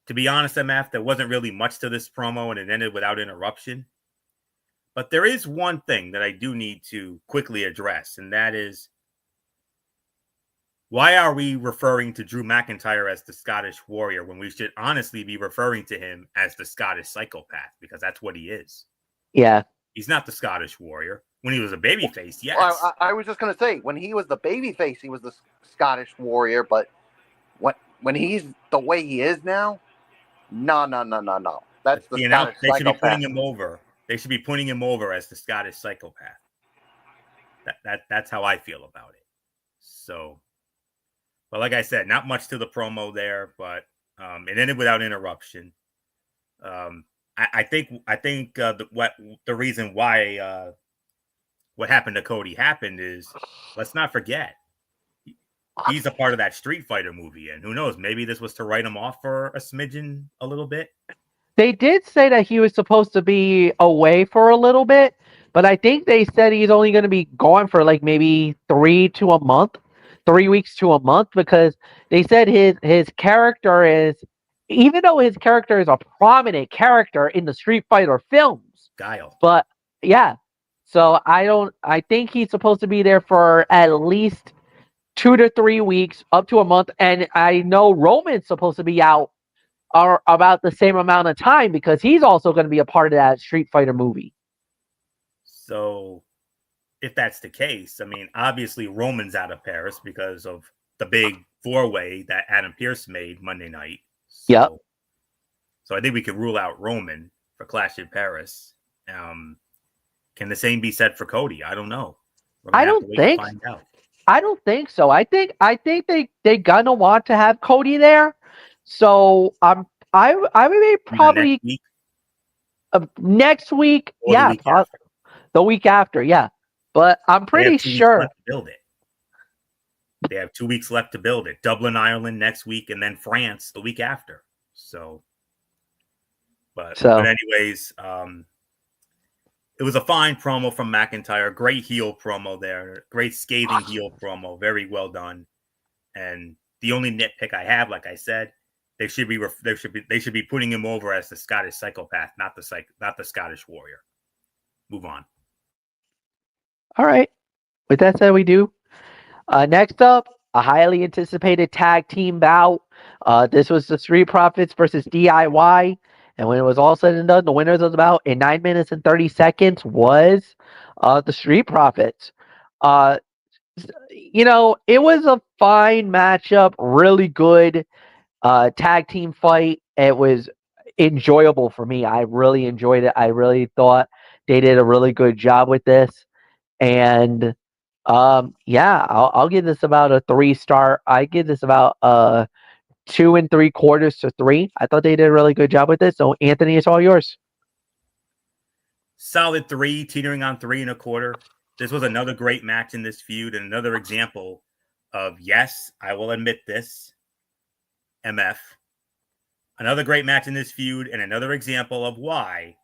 To be honest, MF, there wasn't really much to this promo, and it ended without interruption. But there is one thing that I do need to quickly address, and that is, why are we referring to Drew McIntyre as the Scottish Warrior when we should honestly be referring to him as the Scottish Psychopath? Because that's what he is. Yeah. He's not the Scottish Warrior. When he was a babyface, yes. Well, I was just going to say, when he was the babyface, he was the Scottish Warrior, but when he's the way he is now, no. That's the Scottish They should be psychopath. putting him over. They should be putting him over as the Scottish Psychopath. That's how I feel about it. So, but like I said, not much to the promo there, but it ended without interruption. I think the reason why what happened to Cody happened is, let's not forget, he's a part of that Street Fighter movie, and who knows? Maybe this was to write him off for a smidgen, a little bit. They did say that he was supposed to be away for a little bit, but I think they said he's only going to be gone for like maybe 3 to a month, 3 weeks to a month, because they said his character is, even though his character is a prominent character in the Street Fighter films, Guile. but yeah, so I think he's supposed to be there for at least 2 to 3 weeks, up to a month, and I know Roman's supposed to be out are about the same amount of time because he's also going to be a part of that Street Fighter movie. So, if that's the case, I mean, obviously Roman's out of Paris because of the big 4-way that Adam Pearce made Monday night. So, yep. So I think we could rule out Roman for Clash in Paris. Can the same be said for Cody? I don't know. I don't think. I don't think so. I think they gonna want to have Cody there. So I would probably next week, or yeah, the week after, yeah. But I'm pretty sure to build it. They have 2 weeks left to build it. Dublin, Ireland next week, and then France the week after. So, but anyways, it was a fine promo from McIntyre. Great heel promo there. Great scathing heel promo. Very well done. And the only nitpick I have, like I said, they should be putting him over as the Scottish psychopath, not the Scottish warrior. Move on. All right. With that said, we do. Next up, a highly anticipated tag team bout. This was the Street Profits versus DIY. And when it was all said and done, the winners of the bout in 9 minutes and 30 seconds was the Street Profits. It was a fine matchup, really good tag team fight. It was enjoyable for me. I really enjoyed it. I really thought they did a really good job with this. And I'll give this about a 3-star. I give this about 2 3/4 to 3. I thought they did a really good job with this. So Anthony, it's all yours. Solid 3, teetering on 3 1/4. This was another great match in this feud and another example of, yes, I will admit this, MF. Another great match in this feud and another example of why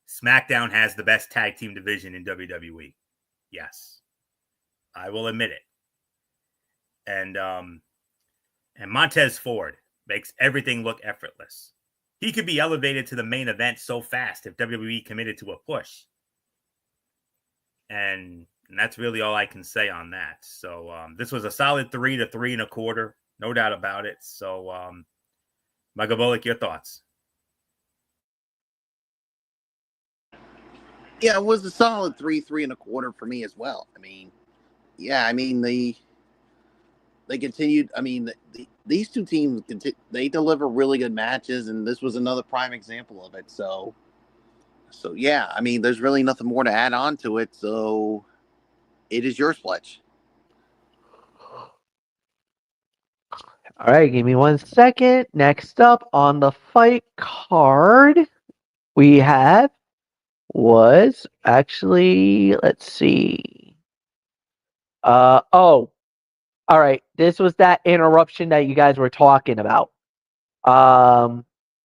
SmackDown has the best tag team division in WWE. Yes, I will admit it. And Montez Ford makes everything look effortless. He could be elevated to the main event so fast if WWE committed to a push. And that's really all I can say on that. So this was a solid 3 to 3 1/4. No doubt about it. So, Michael Bullock, your thoughts? Yeah, it was a solid 3 1/4 for me as well. I mean, they continued. I mean, these two teams, they deliver really good matches, and this was another prime example of it. So yeah, I mean, there's really nothing more to add on to it. So it is yours, Fletch. All right, give me 1 second. Next up on the fight card, we have was actually, let's see. All right. This was that interruption that you guys were talking about.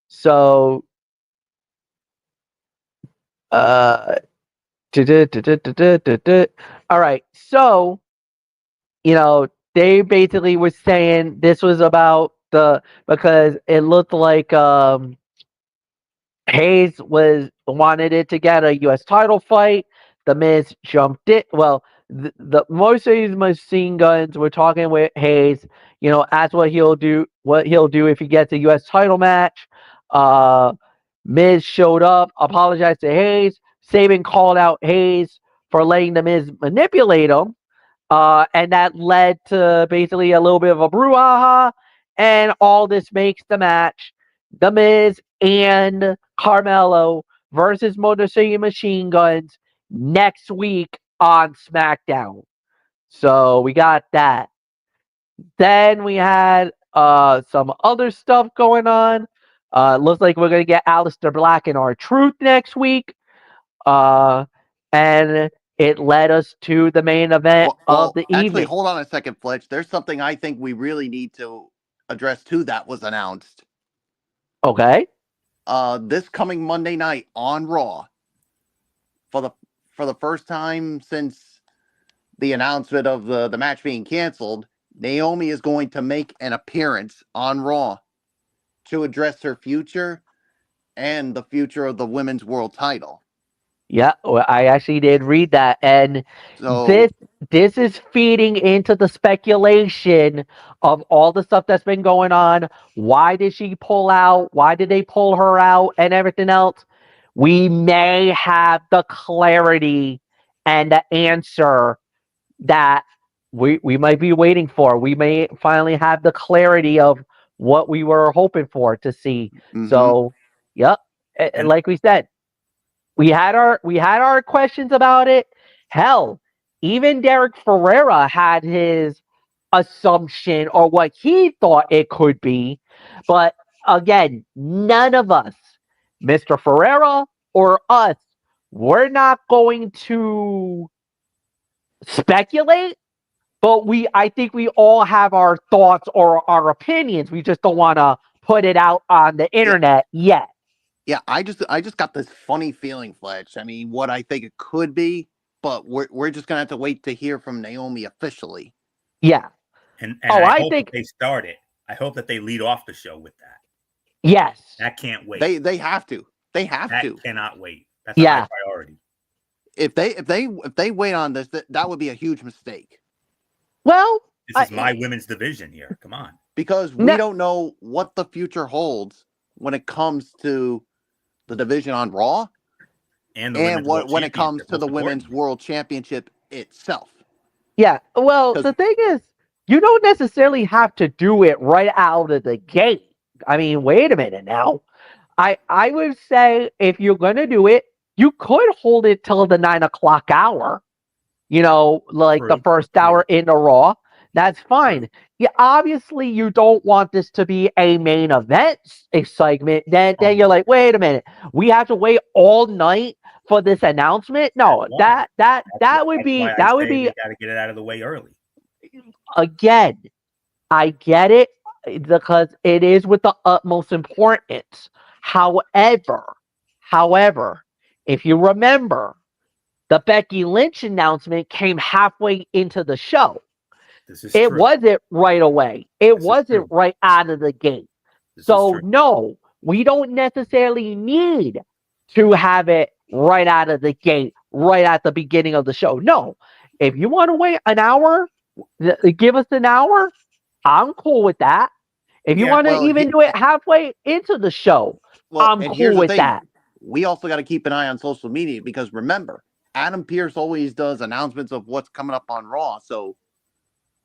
So all right. So, they basically were saying this was about because it looked like Hayes wanted it to get a U.S. title fight. The Miz jumped it. Well, the most of these machine guns were talking with Hayes. As what he'll do if he gets a U.S. title match. Miz showed up, apologized to Hayes. Sabin called out Hayes for letting the Miz manipulate him. And that led to basically a little bit of a brouhaha. And all this makes the match The Miz and Carmelo versus Motor City Machine Guns next week on SmackDown. So we got that. Then we had some other stuff going on. Looks like we're going to get Aleister Black and R-Truth next week. And it led us to the main event of the actually, evening. hold on a second, Fletch. There's something I think we really need to address too that was announced. Okay. This coming Monday night on Raw, for the first time since the announcement of the match being canceled, Naomi is going to make an appearance on Raw to address her future and the future of the women's world title. Yeah, well, I actually did read that, and So this is feeding into the speculation of all the stuff that's been going on. Why did she pull out? Why did they pull her out and everything else? We may have the clarity and the answer that we might be waiting for. We may finally have the clarity of what we were hoping for to see. So, yep, And like we said, we had our questions about it. Hell, even Derek Ferreira had his assumption or what he thought it could be. But again, none of us, Mr. Ferreira or us, we're not going to speculate, but I think we all have our thoughts or our opinions. We just don't want to put it out on the internet yet. Yeah, I just got this funny feeling, Fletch. I mean, what I think it could be, but we're just gonna have to wait to hear from Naomi officially. Yeah. and Oh, I I hope think that they start it. I hope that they lead off the show with that. yes. That can't wait. They have to. They have that to. cannot wait. That's a high priority. If they wait on this, that would be a huge mistake. Well, This is my women's division here. Come on. Because we don't know what the future holds when it comes to the division on Raw And when it comes to the women's world championship itself. Yeah. Well, the thing is, you don't necessarily have to do it right out of the gate. I mean, wait a minute now. I would say if you're gonna do it, you could hold it till the 9 o'clock hour. Like the first hour in the Raw. That's fine. Yeah, obviously you don't want this to be a main event segment. Then you're like, wait a minute, we have to wait all night for this announcement. No, that would be they got to get it out of the way early. Again, I get it because it is with the utmost importance. However, if you remember, the Becky Lynch announcement came halfway into the show. It wasn't right away. It wasn't right out of the gate. So no, we don't necessarily need to have it right out of the gate, right at the beginning of the show. No, if you want to wait an hour, give us an hour. I'm cool with that. If you want to even do it halfway into the show, I'm cool with that. We also got to keep an eye on social media because remember, Adam Pearce always does announcements of what's coming up on Raw. So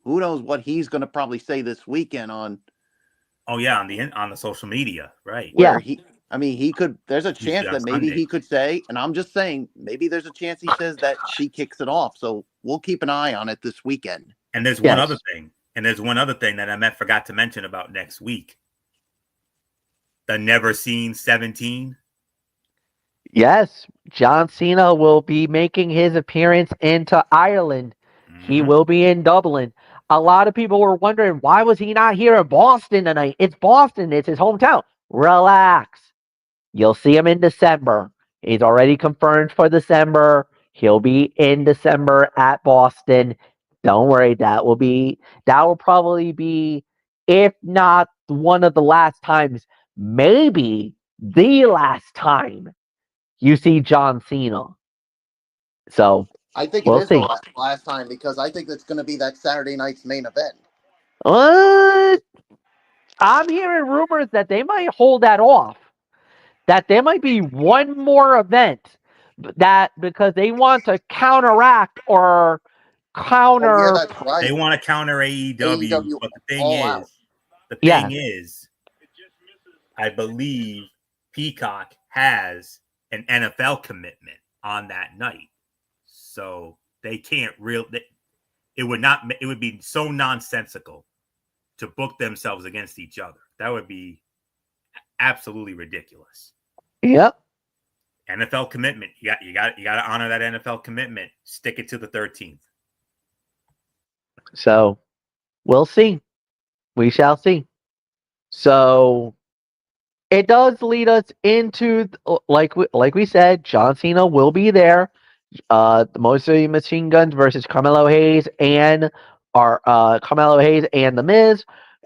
who knows what he's going to probably say this weekend on. Oh yeah, on the social media, right? Where he could. There's a chance that maybe Sunday. He could say, and I'm just saying, maybe there's a chance he says that she kicks it off. So we'll keep an eye on it this weekend. And there's one other thing. And there's one other thing that I forgot to mention about next week. The Never Seen 17. Yes, John Cena will be making his appearance into Ireland. Mm-hmm. He will be in Dublin. A lot of people were wondering, why was he not here in Boston tonight? It's Boston. It's his hometown. Relax. You'll see him in December. He's already confirmed for December. He'll be in December at Boston. Don't worry. That will probably be, if not one of the last times, maybe the last time you see John Cena. So I think it is the last time because I think that's going to be that Saturday night's main event. What? I'm hearing rumors that they might hold that off. That there might be one more event that because they want to counteract or counter. Oh, yeah, that's right. They want to counter AEW, but the thing is, I believe Peacock has an NFL commitment on that night, so they can't it would be so nonsensical to book themselves against each other. That would be absolutely ridiculous. Yep. NFL commitment. You got to honor that NFL commitment. Stick it to the 13th. So we'll see. We shall see. So it does lead us into like we said, John Cena will be there. The Motor Machine Guns versus Carmelo Hayes and Carmelo Hayes and The Miz,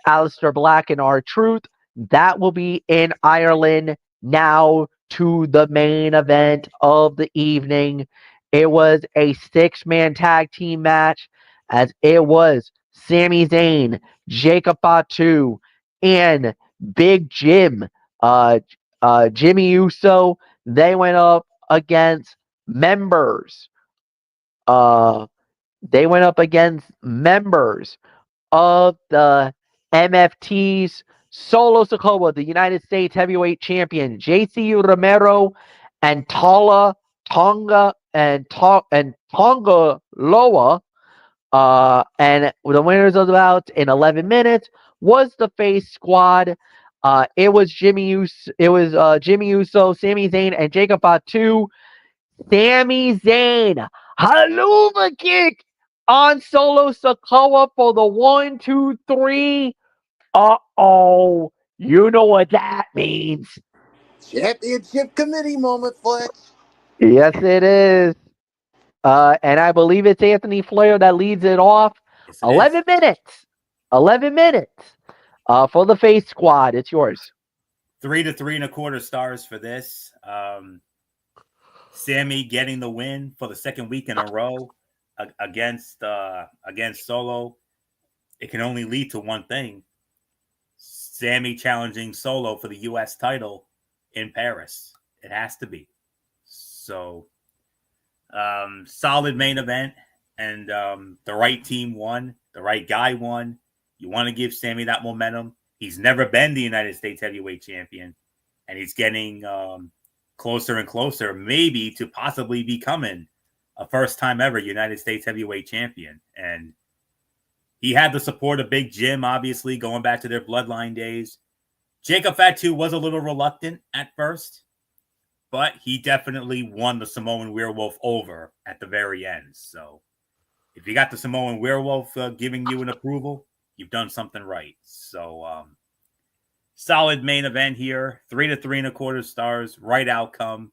Aleister Black and R-Truth. That will be in Ireland. Now to the main event of the evening. It was a 6-man tag team match, as it was Sami Zayn, Jacob Fatu, and Big Jim, Jimmy Uso. They went up against members. Uh, they went up against members of the MFT's Solo Sikoa, the United States Heavyweight Champion, JC Romero, and Tonga Loa. And the winners of the bout in 11 minutes was the Face Squad. It was Jimmy Uso, Sami Zayn, and Jacob Fatu. Sami Zayn, haluva kick on Solo Sikoa for the 1, 2, 3. Uh-oh. You know what that means. Championship committee moment, Fletch. Yes, it is. And I believe it's Anthony Flair that leads it off. Yes, 11 is. minutes. 11 minutes. For the Face Squad. It's yours. 3 to 3.25 stars for this. Sammy getting the win for the second week in a row against Solo. It can only lead to one thing: Sammy challenging Solo for the U.S. title in Paris. It has to be. So, solid main event, and the right team won. The right guy won. You want to give Sammy that momentum. He's never been the United States Heavyweight Champion, and he's getting closer and closer, maybe to possibly becoming a first-time ever United States Heavyweight Champion. And he had the support of Big Jim, obviously, going back to their bloodline days. Jacob Fatu was a little reluctant at first, but he definitely won the Samoan Werewolf over at the very end. So if you got the Samoan Werewolf giving you an approval, you've done something right. So solid main event here. 3 to 3.25 stars. Right outcome.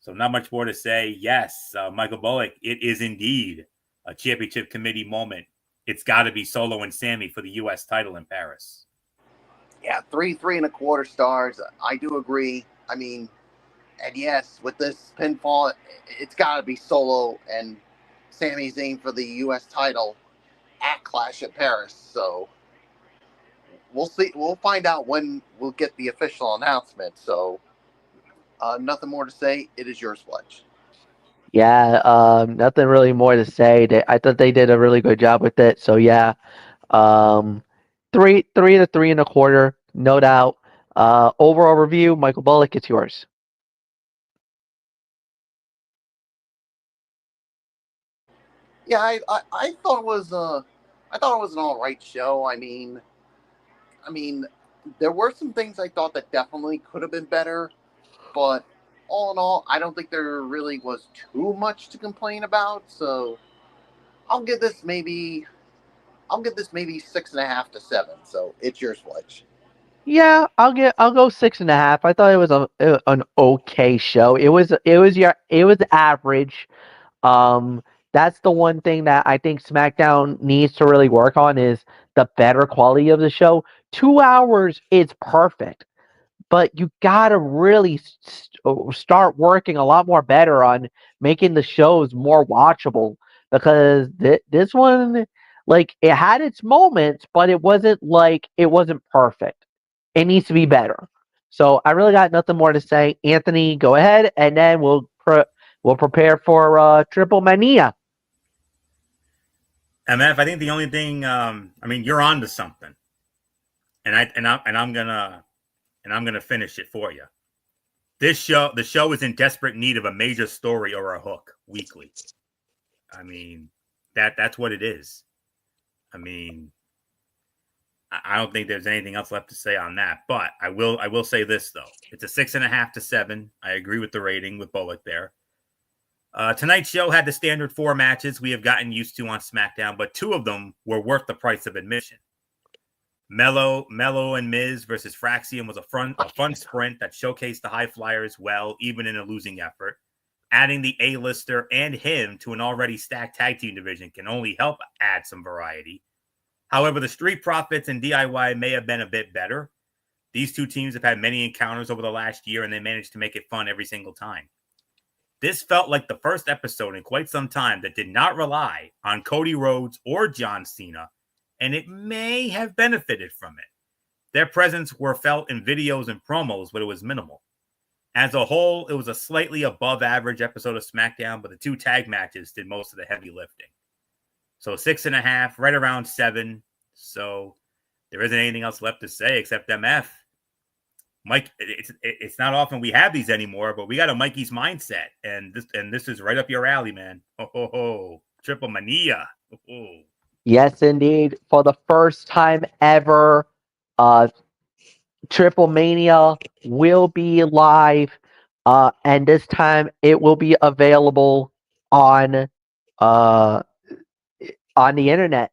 So not much more to say. Yes, Michael Bullock, it is indeed a championship committee moment. It's got to be Solo and Sammy for the U.S. title in Paris. Yeah, 3.25 stars. I do agree. I mean, and yes, with this pinfall, it's got to be Solo and Sami Zayn for the U.S. title at Clash at Paris. So we'll see. We'll find out when we'll get the official announcement. So nothing more to say. It is yours, Fletch. Yeah, nothing really more to say. I thought they did a really good job with it. So yeah, 3 to 3.25, no doubt. Overall review, Michael Bullock, it's yours. Yeah, I thought it was an all right show. I mean, there were some things I thought that definitely could have been better, but all in all, I don't think there really was too much to complain about. So I'll give this maybe 6.5 to 7. So it's yours, Fletch. Yeah, I'll go 6.5. I thought it was an okay show. It was average. Um, that's the one thing that I think SmackDown needs to really work on is the better quality of the show. 2 hours is perfect, but you gotta really start working a lot more better on making the shows more watchable, because this one, like, it had its moments, but it wasn't perfect. It needs to be better. So I really got nothing more to say. Anthony, go ahead, and then we'll prepare for Triplemania. MF, I think the only thing, you're on to something, and I'm gonna finish it for you. The show is in desperate need of a major story or a hook weekly. I mean, that's what it is. I mean, I don't think there's anything else left to say on that. But I will say this though: it's a 6.5 to 7. I agree with the rating with Bullock there. Tonight's show had the standard 4 matches we have gotten used to on SmackDown, but 2 of them were worth the price of admission. Mello and Miz versus Fraxium was a fun sprint that showcased the high flyers well, even in a losing effort. Adding the A-lister and him to an already stacked tag team division can only help add some variety. However, the Street Profits and DIY may have been a bit better. These 2 teams have had many encounters over the last year, and they managed to make it fun every single time. This felt like the first episode in quite some time that did not rely on Cody Rhodes or John Cena, and it may have benefited from it. Their presence were felt in videos and promos, but it was minimal. As a whole, it was a slightly above average episode of SmackDown, but the 2 tag matches did most of the heavy lifting. So 6.5, right around 7. So there isn't anything else left to say except MF. Mike, it's not often we have these anymore, but we got a Mikey's mindset, and this is right up your alley, man. Triplemania. Yes, indeed. For the first time ever, Triplemania will be live, and this time it will be available on the internet.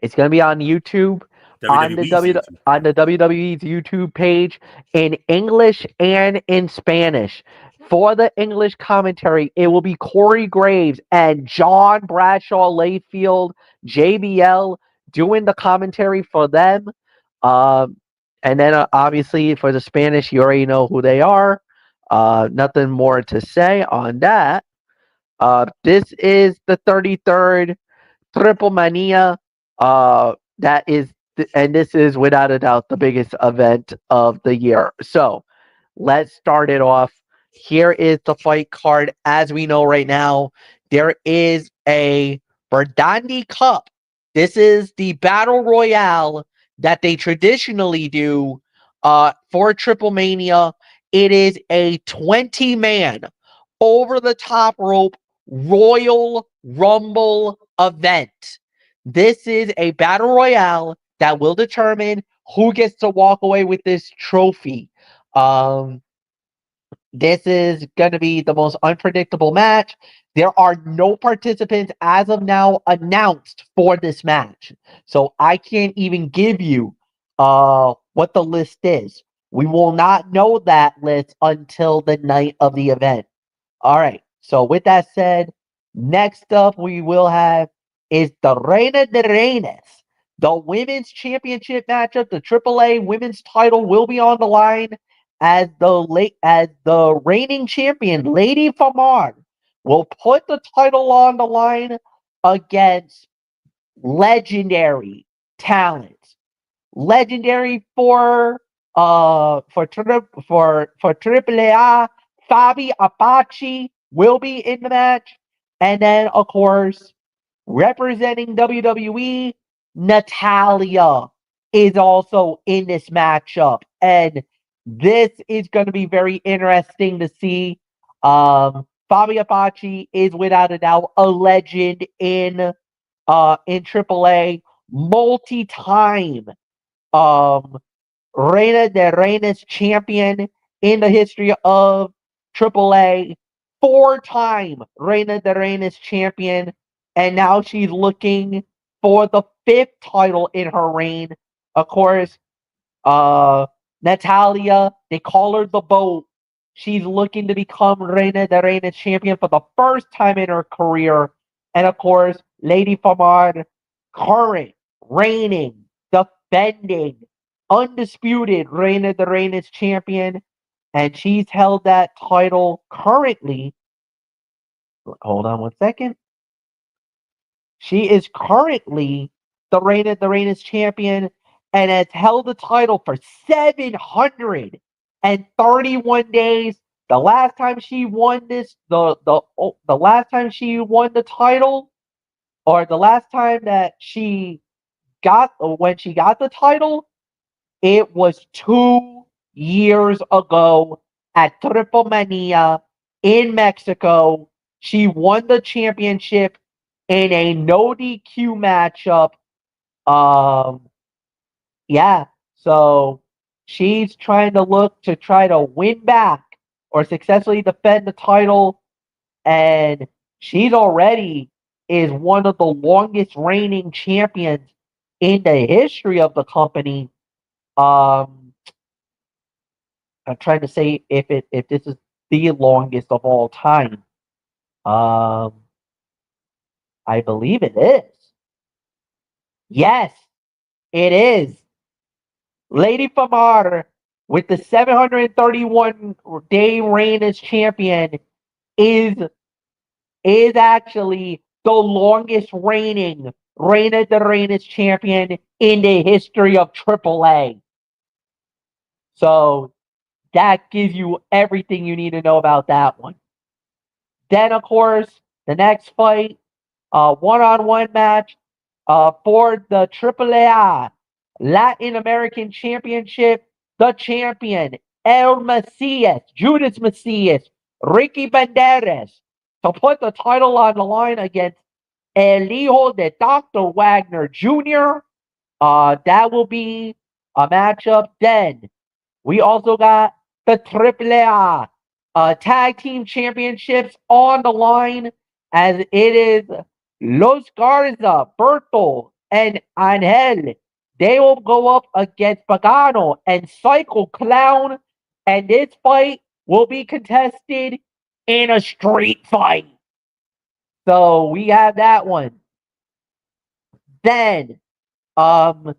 It's going to be on YouTube, on the WWE's YouTube page, in English and in Spanish. For the English commentary, it will be Corey Graves and John Bradshaw Layfield, JBL, doing the commentary for them. And then obviously for the Spanish, you already know who they are. Nothing more to say on that. This is the 33rd Triplemania. And this is without a doubt the biggest event of the year. So let's start it off. Here is the fight card. As we know right now, there is a Verdandi Cup. This is the battle royale that they traditionally do for Triplemania. It is a 20-man over the top rope Royal Rumble event. This is a battle royale that will determine who gets to walk away with this trophy. This is going to be the most unpredictable match. There are no participants as of now announced for this match. So I can't even give you what the list is. We will not know that list until the night of the event. All right. So with that said, next up we will have is the Reina de Reinas. The women's championship matchup, the AAA women's title will be on the line as the reigning champion, Lady Famard, will put the title on the line against legendary talent. Legendary for AAA, Fabi Apache will be in the match. And then, of course, representing WWE, Natalya is also in this matchup. And this is going to be very interesting to see. Fabi Apache is without a doubt a legend in AAA, multi-time Reina de Reinas champion in the history of AAA, 4-time Reina de Reinas champion, and now she's looking for the 5th title in her reign. Of course, Natalya, they call her the Boat. She's looking to become Reina de Reinas champion for the first time in her career. And of course, Lady Famard, current, reigning, defending, undisputed Reina de Reinas champion. And she's held that title currently. Hold on one second. She is currently the Reina de Reinas champion and has held the title for 731 days. The last time she won this, the last time she won the title, or the last time that she got when she got the title, it was 2 years ago at Triplemania in Mexico. She won the championship in a no DQ matchup. Yeah. So she's trying to look to try to win back or successfully defend the title, and she's already is one of the longest reigning champions in the history of the company. Um, I'm trying to say if this is the longest of all time. Um, I believe it is. Yes, it is. Lady Famar, with the 731-day reign as champion, is is actually the longest reigning Reina de Reinas champion in the history of AAA. So that gives you everything you need to know about that one. Then, of course, the next fight, one-on-one match for the AAA Latin American Championship. The champion, El Macias, Judas Macias, Ricky Banderas, to put the title on the line against El Hijo de Dr. Wagner Jr. That will be a matchup. Then we also got the AAA Tag Team Championships on the line, as it is Los Garza, Berto, and Angel. They will go up against Pagano and Psycho Clown, and this fight will be contested in a street fight. So we have that one. Then, the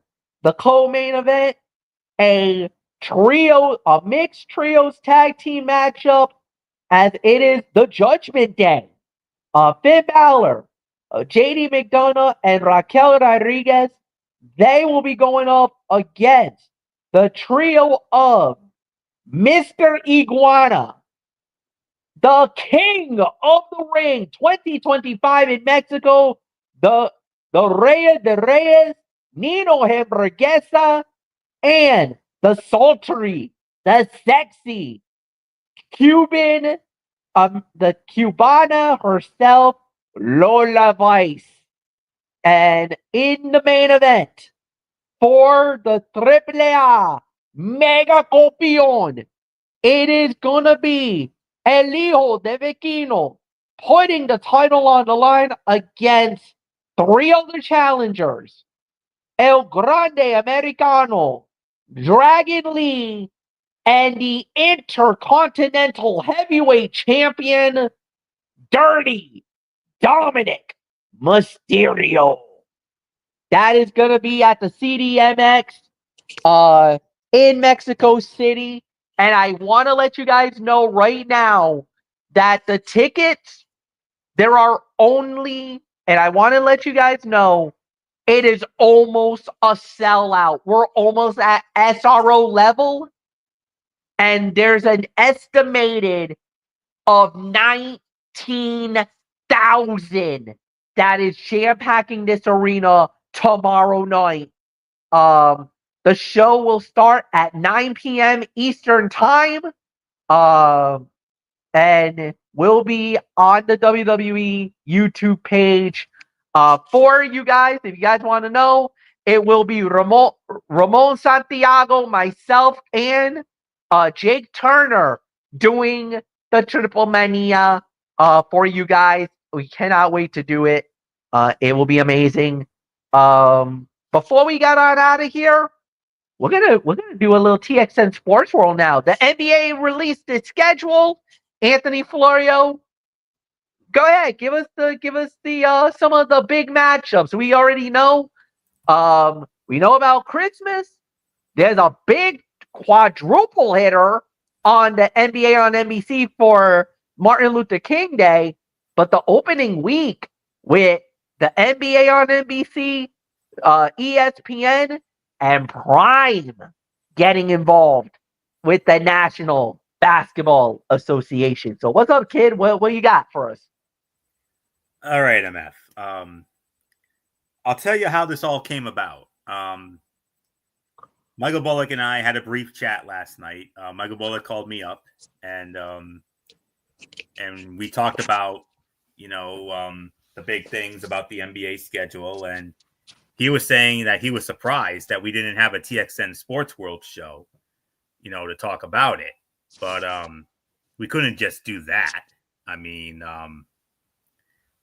co-main event, a mixed trios tag team matchup, as it is the Judgment Day. Finn Balor, JD McDonough, and Raquel Rodriguez, they will be going up against the trio of Mr. Iguana, the King of the Ring 2025 in Mexico, the Reyes de Reyes, Nino Hamburguesa, and the sultry, the sexy Cuban, the Cubana herself, Lola Vice. And in the main event for the AAA Mega Copion, it is gonna be El Hijo de Vecino putting the title on the line against three other challengers: El Grande Americano, Dragon Lee, and the Intercontinental Heavyweight Champion, Dirty Dominic Mysterio. That is going to be at the CDMX in Mexico City. And I want to let you guys know right now that the tickets, there are only, and I want to let you guys know, it is almost a sellout. We're almost at SRO level, and there's an estimated of 19,000 that is jam packing this arena tomorrow night. The show will start at 9 p.m. Eastern Time, and will be on the WWE YouTube page. For you guys, if you guys want to know, it will be Ramon Santiago, myself, and Jake Turner doing the Triplemania for you guys. We cannot wait to do it. It will be amazing. Before we get on out of here, we're gonna do a little TXN Sports World now. The NBA released its schedule. Anthony Florio, go ahead, give us the some of the big matchups. We already know. We know about Christmas. There's a big quadruple hitter on the NBA on NBC for Martin Luther King Day, but the opening week with the NBA on NBC, ESPN, and Prime getting involved with the National Basketball Association. So what's up, kid? What you got for us? All right, MF. I'll tell you how this all came about. Michael Bullock and I had a brief chat last night. Michael Bullock called me up, and we talked about, the big things about the NBA schedule. And he was saying that he was surprised that we didn't have a TXN Sports World show, to talk about it. But we couldn't just do that. I mean,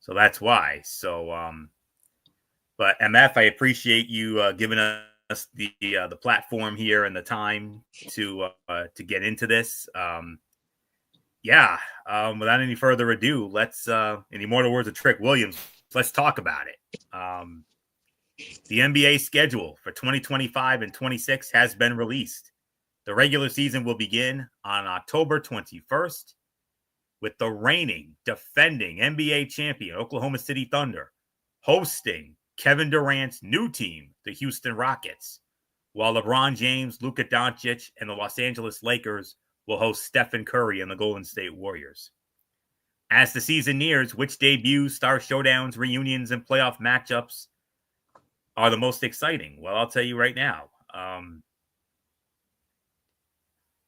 so that's why. So, but MF, I appreciate you giving us the platform here and the time to get into this. Without any further ado, let's in the immortal words of Trick Williams, let's talk about it. The NBA schedule for 2025 and 26 has been released. The regular season will begin on October 21st with the reigning, defending NBA champion Oklahoma City Thunder hosting Kevin Durant's new team, the Houston Rockets, while LeBron James, Luka Doncic, and the Los Angeles Lakers will host Stephen Curry and the Golden State Warriors. As the season nears, which debuts, star showdowns, reunions, and playoff matchups are the most exciting? Well, I'll tell you right now.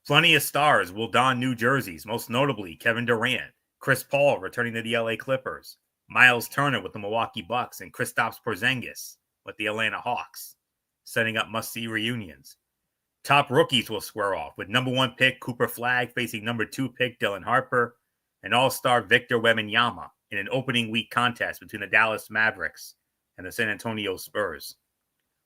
Plenty of stars will don new jerseys, most notably Kevin Durant, Chris Paul returning to the LA Clippers, Miles Turner with the Milwaukee Bucks, and Kristaps Porzingis with the Atlanta Hawks, setting up must-see reunions. Top rookies will square off with number 1 pick Cooper Flagg facing number 2 pick Dylan Harper and all-star Victor Wembanyama in an opening week contest between the Dallas Mavericks and the San Antonio Spurs.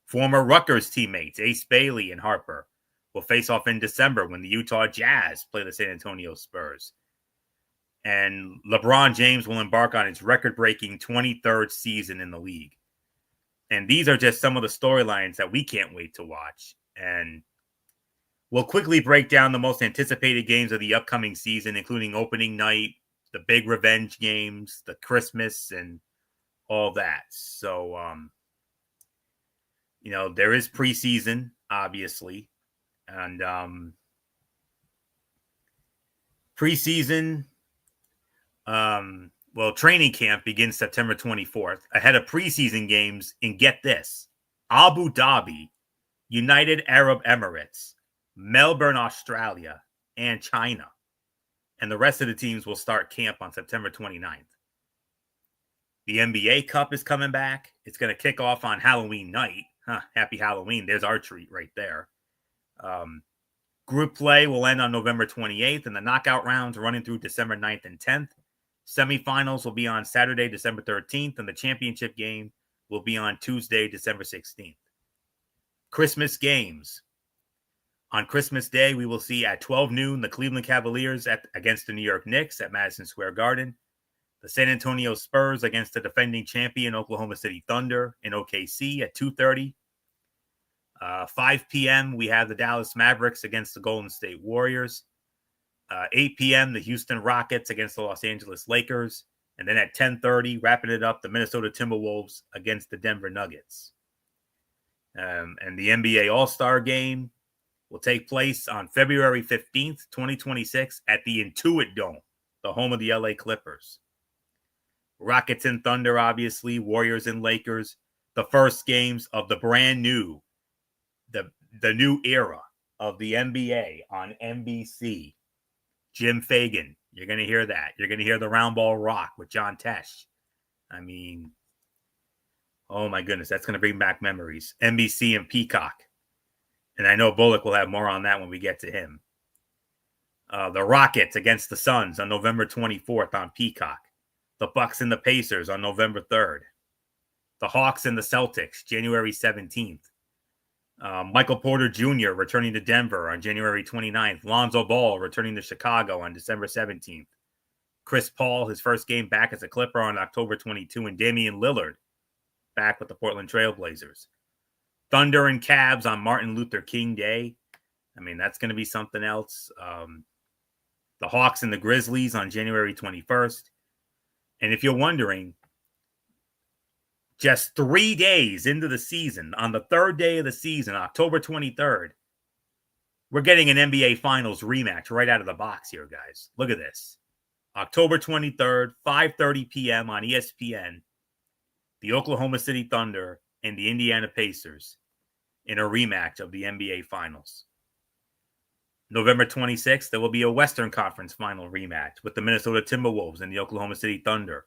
Former Rutgers teammates Ace Bailey and Harper will face off in December when the Utah Jazz play the San Antonio Spurs. And LeBron James will embark on his record-breaking 23rd season in the league. And these are just some of the storylines that we can't wait to watch. And we'll quickly break down the most anticipated games of the upcoming season, including opening night, the big revenge games, the Christmas, and all that. So, there is preseason, obviously. And preseason, training camp begins September 24th ahead of preseason games in, get this, Abu Dhabi, United Arab Emirates, Melbourne, Australia, and China. And the rest of the teams will start camp on September 29th. The NBA Cup is coming back. It's going to kick off on Halloween night. Happy Halloween. There's our treat right there. Group play will end on November 28th, and the knockout rounds running through December 9th and 10th. Semifinals will be on Saturday, December 13th, and the championship game will be on Tuesday, December 16th. Christmas games. On Christmas Day, we will see at 12 noon the Cleveland Cavaliers against the New York Knicks at Madison Square Garden. The San Antonio Spurs against the defending champion Oklahoma City Thunder in OKC at 2:30. 5 p.m., we have the Dallas Mavericks against the Golden State Warriors. 8 p.m., the Houston Rockets against the Los Angeles Lakers. And then at 10:30, wrapping it up, the Minnesota Timberwolves against the Denver Nuggets. And the NBA All-Star Game will take place on February 15th, 2026 at the Intuit Dome, the home of the LA Clippers. Rockets and Thunder, obviously, Warriors and Lakers, the first games of the brand new, the new era of the NBA on NBC. Jim Fagan, you're going to hear that. You're going to hear the Round Ball Rock with John Tesh. I mean, oh my goodness, that's going to bring back memories. NBC and Peacock. And I know Bullock will have more on that when we get to him. The Rockets against the Suns on November 24th on Peacock. The Bucks and the Pacers on November 3rd. The Hawks and the Celtics, January 17th. Michael Porter Jr. returning to Denver on January 29th. Lonzo Ball returning to Chicago on December 17th. Chris Paul, his first game back as a Clipper on October 22. And Damian Lillard back with the Portland Trailblazers. Thunder and Cavs on Martin Luther King Day. I mean, that's going to be something else. The Hawks and the Grizzlies on January 21st. And if you're wondering, just 3 days into the season, on the third day of the season, October 23rd, we're getting an NBA Finals rematch right out of the box here, guys. Look at this. October 23rd, 5:30 p.m. on ESPN, the Oklahoma City Thunder and the Indiana Pacers in a rematch of the NBA Finals. November 26th, there will be a Western Conference final rematch with the Minnesota Timberwolves and the Oklahoma City Thunder.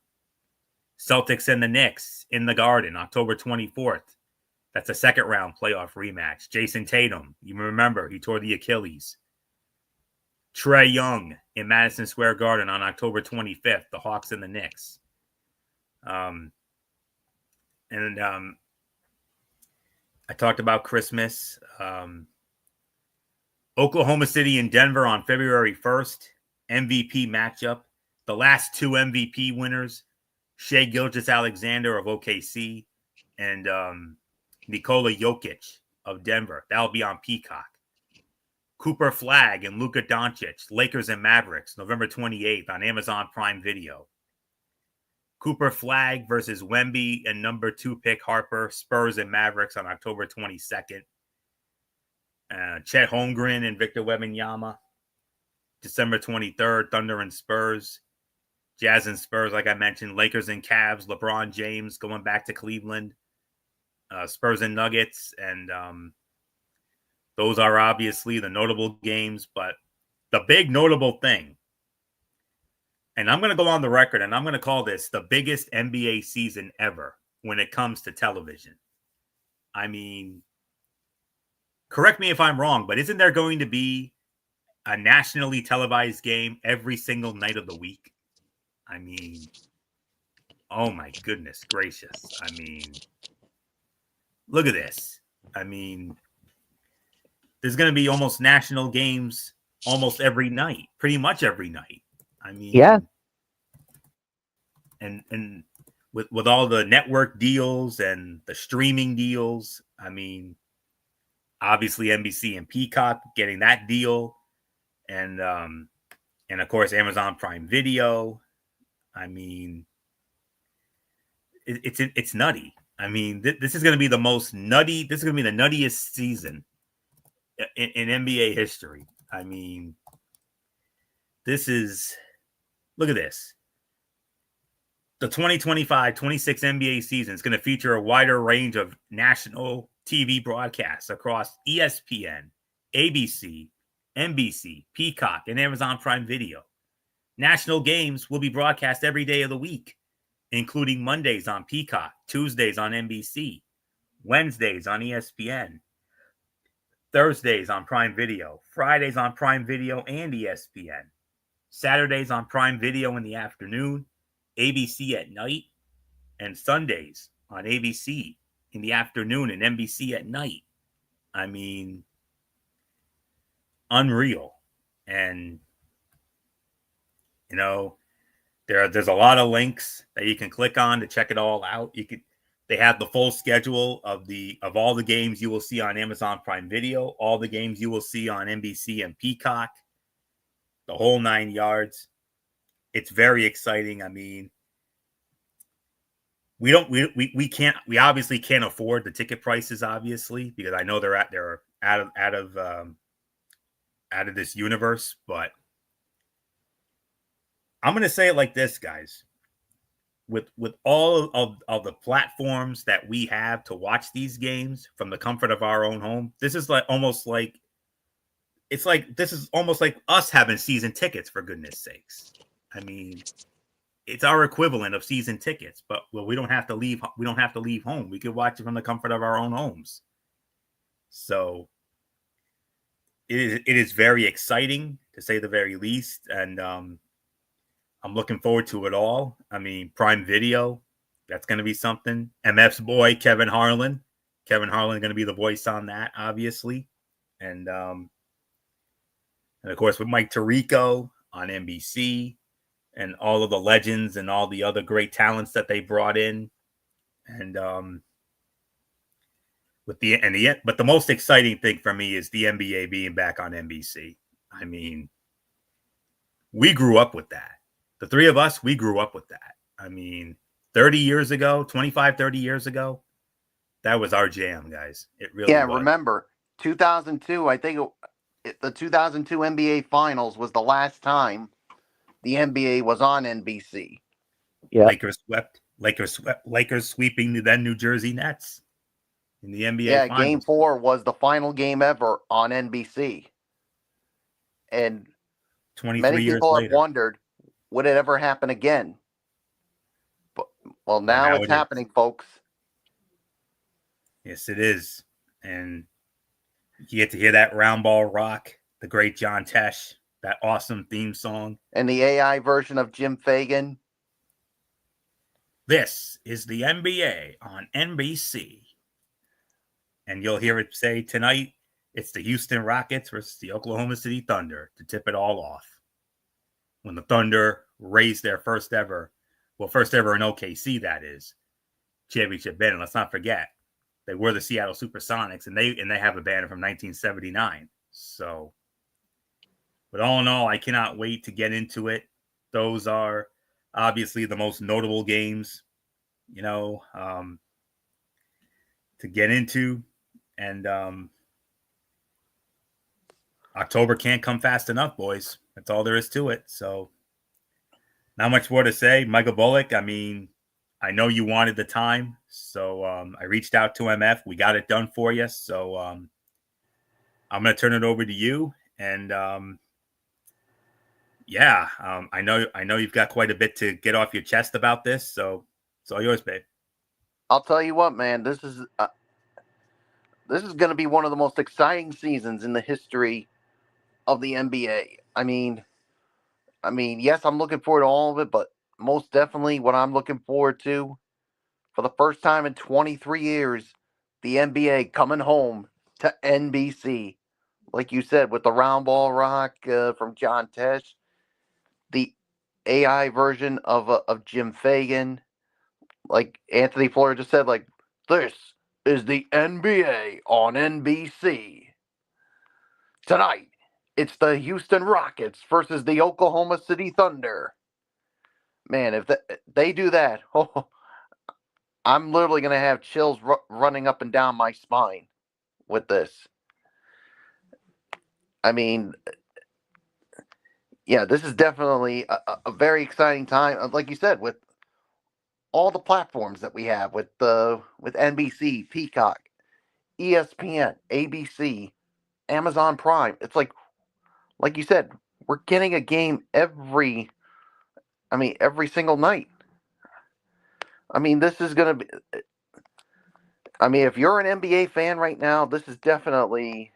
Celtics and the Knicks in the Garden, October 24th. That's a second round playoff rematch. Jason Tatum, you remember, he tore the Achilles. Trae Young in Madison Square Garden on October 25th, the Hawks and the Knicks. I talked about Christmas. Oklahoma City and Denver on February 1st, MVP matchup. The last two MVP winners, Shai Gilgeous-Alexander of OKC and Nikola Jokic of Denver. That'll be on Peacock. Cooper Flag and Luka Doncic, Lakers and Mavericks, November 28th on Amazon Prime Video. Cooper Flag versus Wemby and number 2 pick Harper, Spurs and Mavericks on October 22nd. Chet Holmgren and Victor Wembanyama, December 23rd, Thunder and Spurs. Jazz and Spurs, like I mentioned. Lakers and Cavs, LeBron James going back to Cleveland. Spurs and Nuggets, and those are obviously the notable games. But the big notable thing, and I'm going to go on the record, and I'm going to call this the biggest NBA season ever when it comes to television. I mean, correct me if I'm wrong, but isn't there going to be a nationally televised game every single night of the week? I mean, oh my goodness gracious. I mean, look at this. I mean, there's going to be almost national games almost every night, pretty much every night. I mean, yeah. And with all the network deals and the streaming deals, I mean, obviously NBC and Peacock getting that deal, and of course Amazon Prime Video. I mean, it's nutty. I mean, this is going to be the most nutty. This is going to be the nuttiest season in NBA history. I mean, this is, look at this. The 2025-26 NBA season is going to feature a wider range of national TV broadcasts across ESPN, ABC, NBC, Peacock, and Amazon Prime Video. National games will be broadcast every day of the week, including Mondays on Peacock, Tuesdays on NBC, Wednesdays on ESPN, Thursdays on Prime Video, Fridays on Prime Video and ESPN, Saturdays on Prime Video in the afternoon, ABC at night, and Sundays on ABC in the afternoon and NBC at night. I mean, unreal. And, you know, there's a lot of links that you can click on to check it all out. They have the full schedule of all the games you will see on Amazon Prime Video, all the games you will see on NBC and Peacock, the whole 9 yards. It's very exciting. I mean, we obviously can't afford the ticket prices, obviously, because I know they're out of this universe. But I'm going to say it like this, guys. With all of the platforms that we have to watch these games from the comfort of our own home, this is almost like us having season tickets, for goodness sakes. I mean, it's our equivalent of season tickets, but we don't have to leave home. We could watch it from the comfort of our own homes. So it is very exciting, to say the very least, and I'm looking forward to it all. I mean, Prime Video, that's going to be something. MF's boy, Kevin Harlan going to be the voice on that, obviously. And of course, with Mike Tirico on NBC and all of the legends and all the other great talents that they brought in. And but the most exciting thing for me is the NBA being back on NBC. I mean, we grew up with that. The three of us, we grew up with that. I mean, 30 years ago, that was our jam, guys. It really was. Yeah, remember, 2002, I think the 2002 NBA Finals was the last time the NBA was on NBC. Yeah. Lakers sweeping the then New Jersey Nets in the NBA Yeah, Finals. Game 4 was the final game ever on NBC. And 23 many years people later. have wondered, would it ever happen again? But, well, now it's happening, folks. Yes, it is. And you get to hear that round ball rock, the great John Tesh, that awesome theme song. And the AI version of Jim Fagan. This is the NBA on NBC. And you'll hear it say tonight, it's the Houston Rockets versus the Oklahoma City Thunder to tip it all off. When the Thunder raised their first ever in OKC, that is, championship banner. Let's not forget, they were the Seattle Supersonics, and they have a banner from 1979. So, but all in all, I cannot wait to get into it. Those are obviously the most notable games, to get into. And October can't come fast enough, boys. That's all there is to it. So, not much more to say. Michael Bullock, I mean, I know you wanted the time, so I reached out to MF. We got it done for you. So I'm going to turn it over to you. And I know you've got quite a bit to get off your chest about this. So it's all yours, babe. I'll tell you what, man. This is going to be one of the most exciting seasons in the history of the NBA. I mean, yes, I'm looking forward to all of it, but most definitely what I'm looking forward to, for the first time in 23 years, the NBA coming home to NBC. Like you said, with the round ball rock from John Tesh, the AI version of Jim Fagan, like Anthony Flores just said, like, this is the NBA on NBC. Tonight, it's the Houston Rockets versus the Oklahoma City Thunder. Man, if they do that, oh, I'm literally going to have chills running up and down my spine with this. I mean, yeah, this is definitely a very exciting time. Like you said, with all the platforms that we have, with NBC, Peacock, ESPN, ABC, Amazon Prime. It's like you said, we're getting a game every single night. I mean, this is going to be. I mean, if you're an NBA fan right now, this is definitely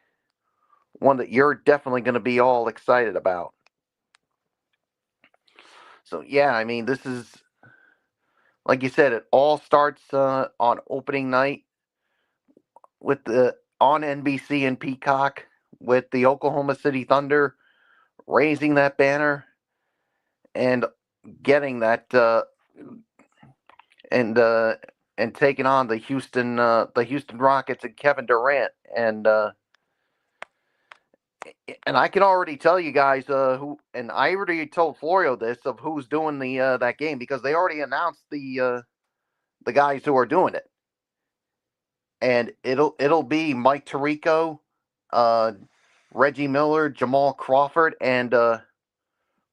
one that you're definitely going to be all excited about. So, yeah, I mean, this is, like you said, it all starts on opening night on NBC and Peacock with the Oklahoma City Thunder raising that banner and getting that and taking on the Houston Rockets and Kevin Durant, and I can already tell you guys who, and I already told Florio this, of who's doing the that game, because they already announced the guys who are doing it, and it'll be Mike Tirico, Reggie Miller, Jamal Crawford, and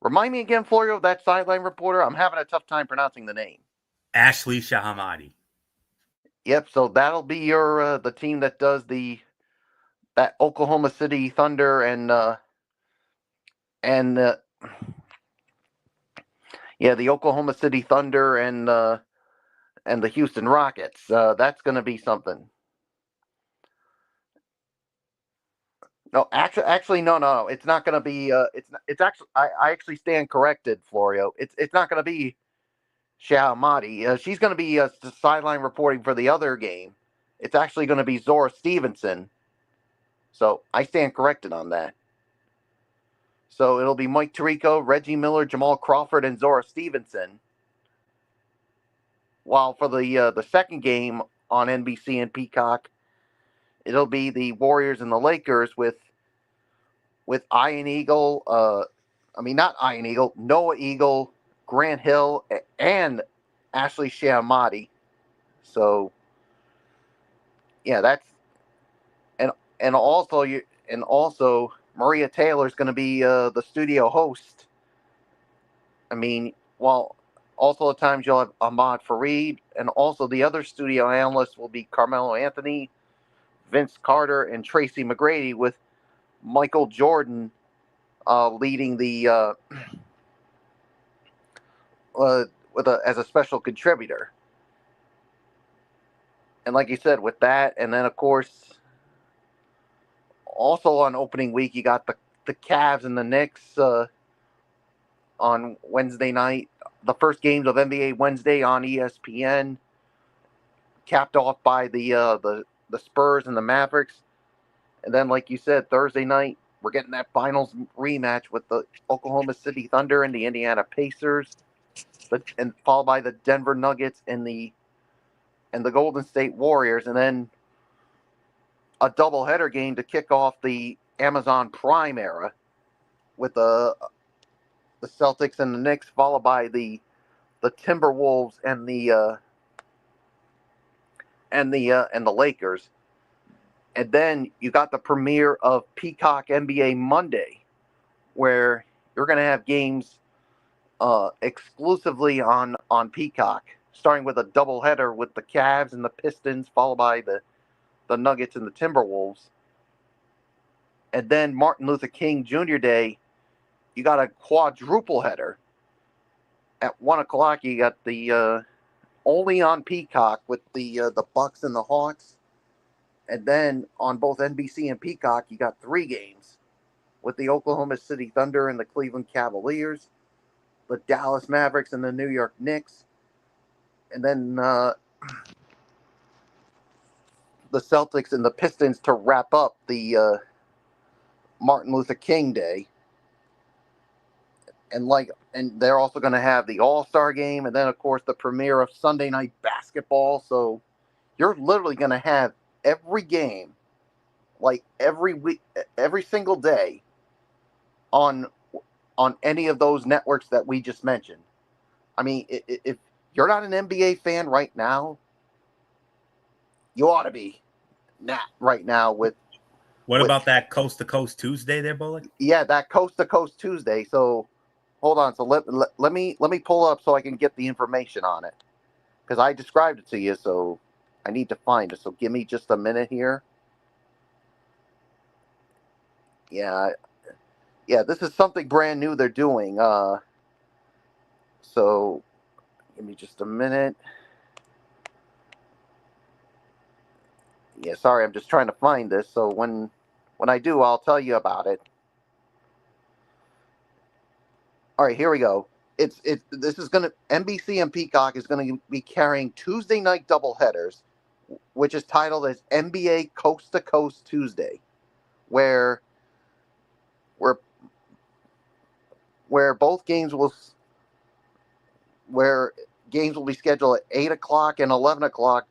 remind me again, Florio, that sideline reporter. I'm having a tough time pronouncing the name. Ashley Shahamadi. Yep. So that'll be your the team that does that Oklahoma City Thunder and the Oklahoma City Thunder and the Houston Rockets. That's going to be something. No, actually, no. It's not going to be. It's actually. I actually stand corrected, Florio. It's not going to be Shahamadi. She's going to be sideline reporting for the other game. It's actually going to be Zora Stevenson. So I stand corrected on that. So it'll be Mike Tirico, Reggie Miller, Jamal Crawford, and Zora Stevenson. While for the second game on NBC and Peacock, it'll be the Warriors and the Lakers with Ian Eagle. Not Ian Eagle, Noah Eagle, Grant Hill, and Ashley Shahamadi. So yeah, that's and also Maria Taylor is going to be the studio host. I mean, well, also at times you'll have Ahmad Fareed, and also the other studio analysts will be Carmelo Anthony, Vince Carter, and Tracy McGrady, with Michael Jordan leading the as a special contributor. And like you said, with that, and then of course, also on opening week, you got the Cavs and the Knicks on Wednesday night. The first games of NBA Wednesday on ESPN, capped off by the Spurs and the Mavericks. And then, like you said, Thursday night, we're getting that finals rematch with the Oklahoma City Thunder and the Indiana Pacers, and followed by the Denver Nuggets and the Golden State Warriors, and then a doubleheader game to kick off the Amazon Prime era with the Celtics and the Knicks, followed by the Timberwolves and the Lakers. And then you got the premiere of Peacock NBA Monday, where you're going to have games exclusively on Peacock, starting with a doubleheader with the Cavs and the Pistons, followed by the Nuggets and the Timberwolves. And then Martin Luther King Jr. Day, you got a quadruple header. At 1 o'clock, you got the only on Peacock with the Bucks and the Hawks. And then on both NBC and Peacock, you got 3 games with the Oklahoma City Thunder and the Cleveland Cavaliers, the Dallas Mavericks and the New York Knicks, and then the Celtics and the Pistons to wrap up the Martin Luther King Day. And they're also going to have the All-Star game, and then of course the premiere of Sunday Night Basketball. So you're literally going to have every game, like every week, every single day, on any of those networks that we just mentioned. I mean, if you're not an NBA fan right now, you ought to be not right now with. What about that Coast to Coast Tuesday there, Bullock? Yeah, that Coast to Coast Tuesday. So hold on. So let me pull up so I can get the information on it, because I described it to you. So I need to find it. So give me just a minute here. Yeah, this is something brand new they're doing. So give me just a minute. Yeah, sorry, I'm just trying to find this. So when I do, I'll tell you about it. All right, here we go. This is gonna NBC and Peacock is gonna be carrying Tuesday night doubleheaders, which is titled as NBA Coast to Coast Tuesday, where both games will be scheduled at 8 o'clock and 11 o'clock.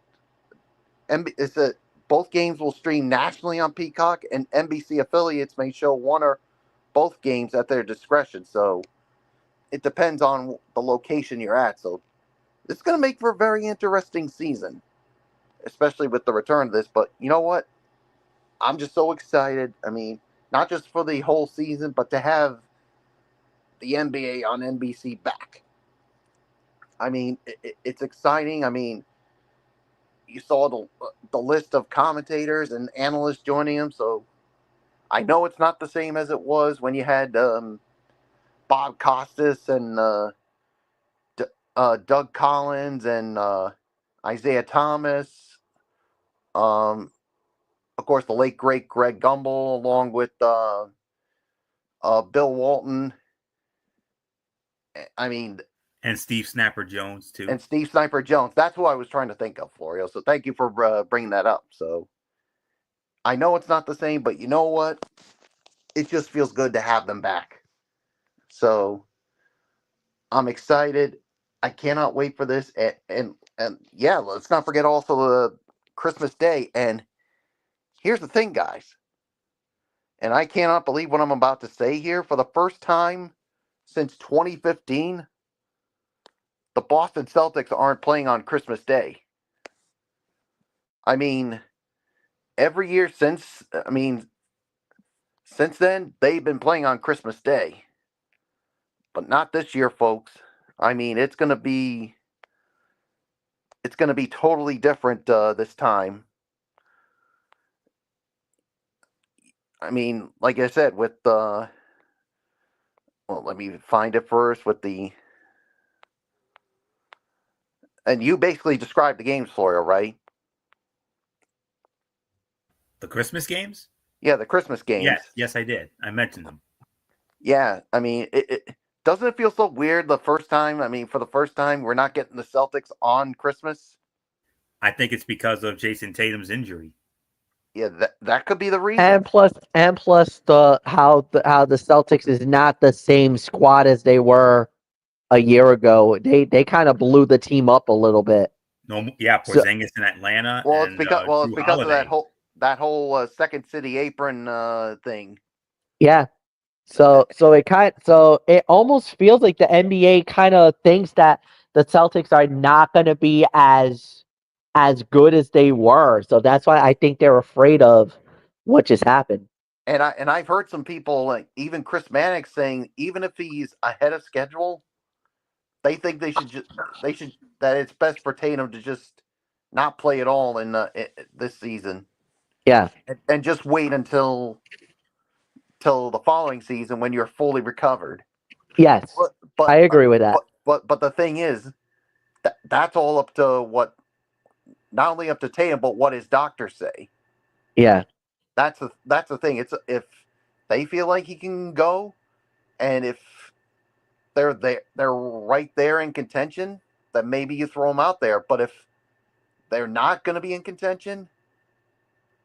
Both games will stream nationally on Peacock, and NBC affiliates may show one or both games at their discretion. So it depends on the location you're at. So it's going to make for a very interesting season, especially with the return of this. But you know what? I'm just so excited. I mean, not just for the whole season, but to have the NBA on NBC back. I mean, it's exciting. I mean, you saw the list of commentators and analysts joining them, so I know it's not the same as it was when you had Bob Costas and Doug Collins and Isaiah Thomas. Of course, the late great Greg Gumbel, along with Bill Walton. I mean, and Steve Snapper Jones too. And Steve Sniper Jones. That's who I was trying to think of, Florio. So thank you for bringing that up. So I know it's not the same, but you know what? It just feels good to have them back. So I'm excited. I cannot wait for this. And yeah, let's not forget also the Christmas Day. And here's the thing, guys. And I cannot believe what I'm about to say here. For the first time since 2015, the Boston Celtics aren't playing on Christmas Day. I mean, every year since then, they've been playing on Christmas Day. But not this year, folks. I mean, it's going to be totally different this time. I mean, like I said, with well, let me find it first with and you basically described the games, Florio, right? The Christmas games? Yeah, the Christmas games. Yes, I did. I mentioned them. Yeah, I mean, it doesn't it feel so weird the first time? I mean, for the first time, we're not getting the Celtics on Christmas. I think it's because of Jason Tatum's injury. Yeah, that could be the reason. And plus how the Celtics is not the same squad as they were a year ago. They kind of blew the team up a little bit. No, yeah, So Porzingis in Atlanta Well, and it's Drew because of Holiday. that whole Second City apron thing. yeah. So it almost feels like the NBA kind of thinks that the Celtics are not going to be as good as they were. So that's why I think they're afraid of what just happened. And I've heard some people, like even Chris Mannix, saying even if he's ahead of schedule, they think that it's best for Tatum to just not play at all in this season. Yeah. And just wait until the following season when you're fully recovered. Yes. I agree with that. But the thing is, that's all up to what, not only up to Tatum, but what his doctors say. Yeah. That's the thing. It's if they feel like he can go, and if they're right there in contention, then maybe you throw him out there. But if they're not going to be in contention,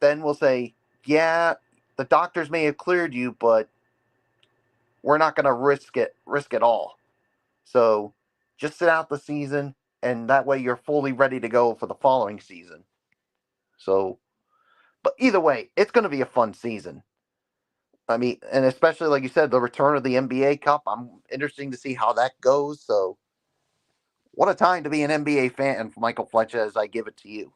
then we'll say, yeah, the doctors may have cleared you, but we're not going to risk it all. So just sit out the season, and that way you're fully ready to go for the following season. So, but either way, it's going to be a fun season. I mean, and especially like you said, the return of the NBA Cup. I'm interesting to see how that goes. So, what a time to be an NBA fan, Michael Fletcher, as I give it to you.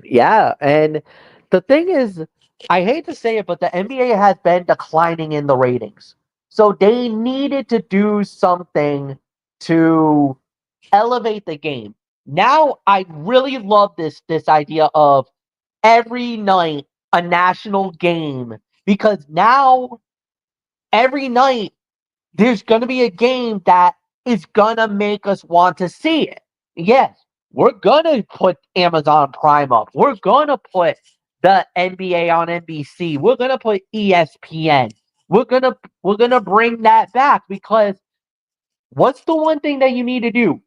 Yeah, and the thing is, I hate to say it, but the NBA has been declining in the ratings. So they needed to do something to elevate the game. Now I really love this idea of every night a national game, because now every night there's going to be a game that is going to make us want to see it. Yes, we're going to put Amazon Prime up. We're going to put the NBA on NBC. We're going to put ESPN. We're going to bring that back, because what's the one thing that you need to do?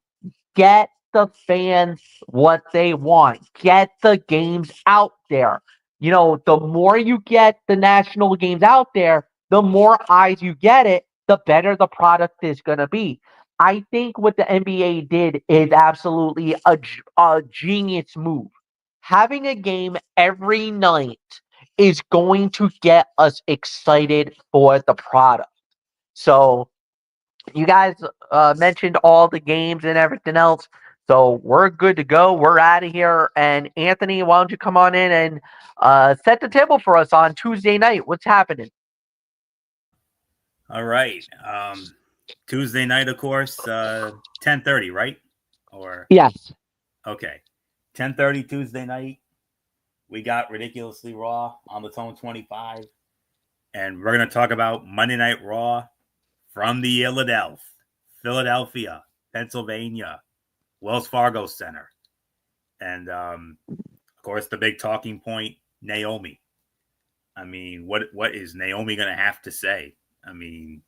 Get the fans what they want. Get the games out there. The more you get the national games out there, the more eyes you get it, the better the product is going to be. I think what the NBA did is absolutely a genius move. Having a game every night is going to get us excited for the product. So you guys mentioned all the games and everything else. So we're good to go. We're out of here. And Anthony, why don't you come on in and set the table for us on Tuesday night? What's happening? All right. Tuesday night, of course, 10:30, right? Or Yes. okay. 10:30 Tuesday night. We got Ridiculously Raw on the Tone 25. And we're going to talk about Monday Night Raw from the Philadelphia, Pennsylvania, Wells Fargo Center. And, of course, the big talking point, Naomi. I mean, what is Naomi going to have to say? I mean,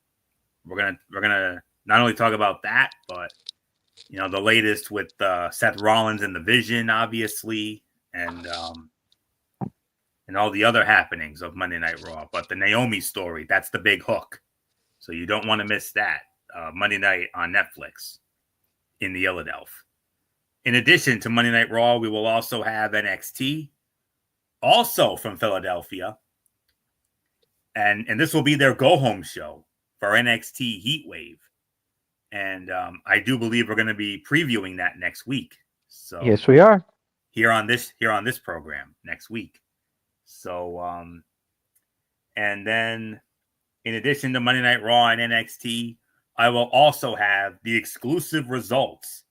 we're gonna not only talk about that, but the latest with Seth Rollins and the Vision, obviously, and all the other happenings of Monday Night Raw. But the Naomi story, that's the big hook. So you don't want to miss that Monday night on Netflix in the Philadelphia. In addition to Monday Night Raw, we will also have NXT, also from Philadelphia. And this will be their go-home show for NXT Heatwave. And I do believe we're going to be previewing that next week. So yes, we are here on this program next week. So and then in addition to Monday Night Raw and NXT, I will also have the exclusive results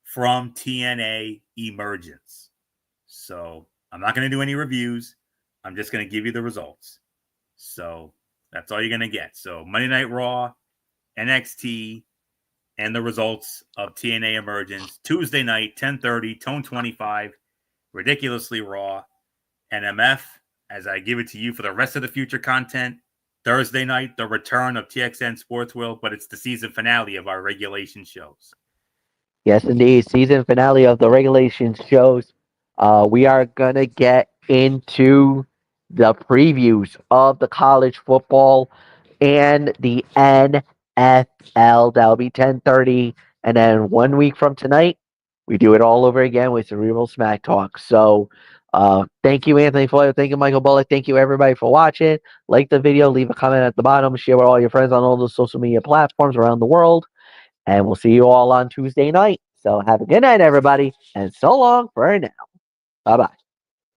from TNA Emergence. So I'm not going to do any reviews. I'm just going to give you the results. So that's all you're going to get. So Monday Night Raw, NXT, and the results of TNA Emergence. Tuesday night, 10:30, Tone 25, Ridiculously Raw, NMF, as I give it to you for the rest of the future content. Thursday night, the return of TXN Sports World, but it's the season finale of our regulation shows. Yes, indeed. Season finale of the regulation shows. We are going to get into the previews of the college football and the NFL. That'll be 10:30. And then 1 week from tonight, we do it all over again with Cerebral Smack Talk. So thank you, Anthony Floyd. Thank you, Michael Bullock. Thank you, everybody, for watching. Like the video. Leave a comment at the bottom. Share with all your friends on all the social media platforms around the world. And we'll see you all on Tuesday night. So have a good night, everybody. And so long for now. Bye-bye.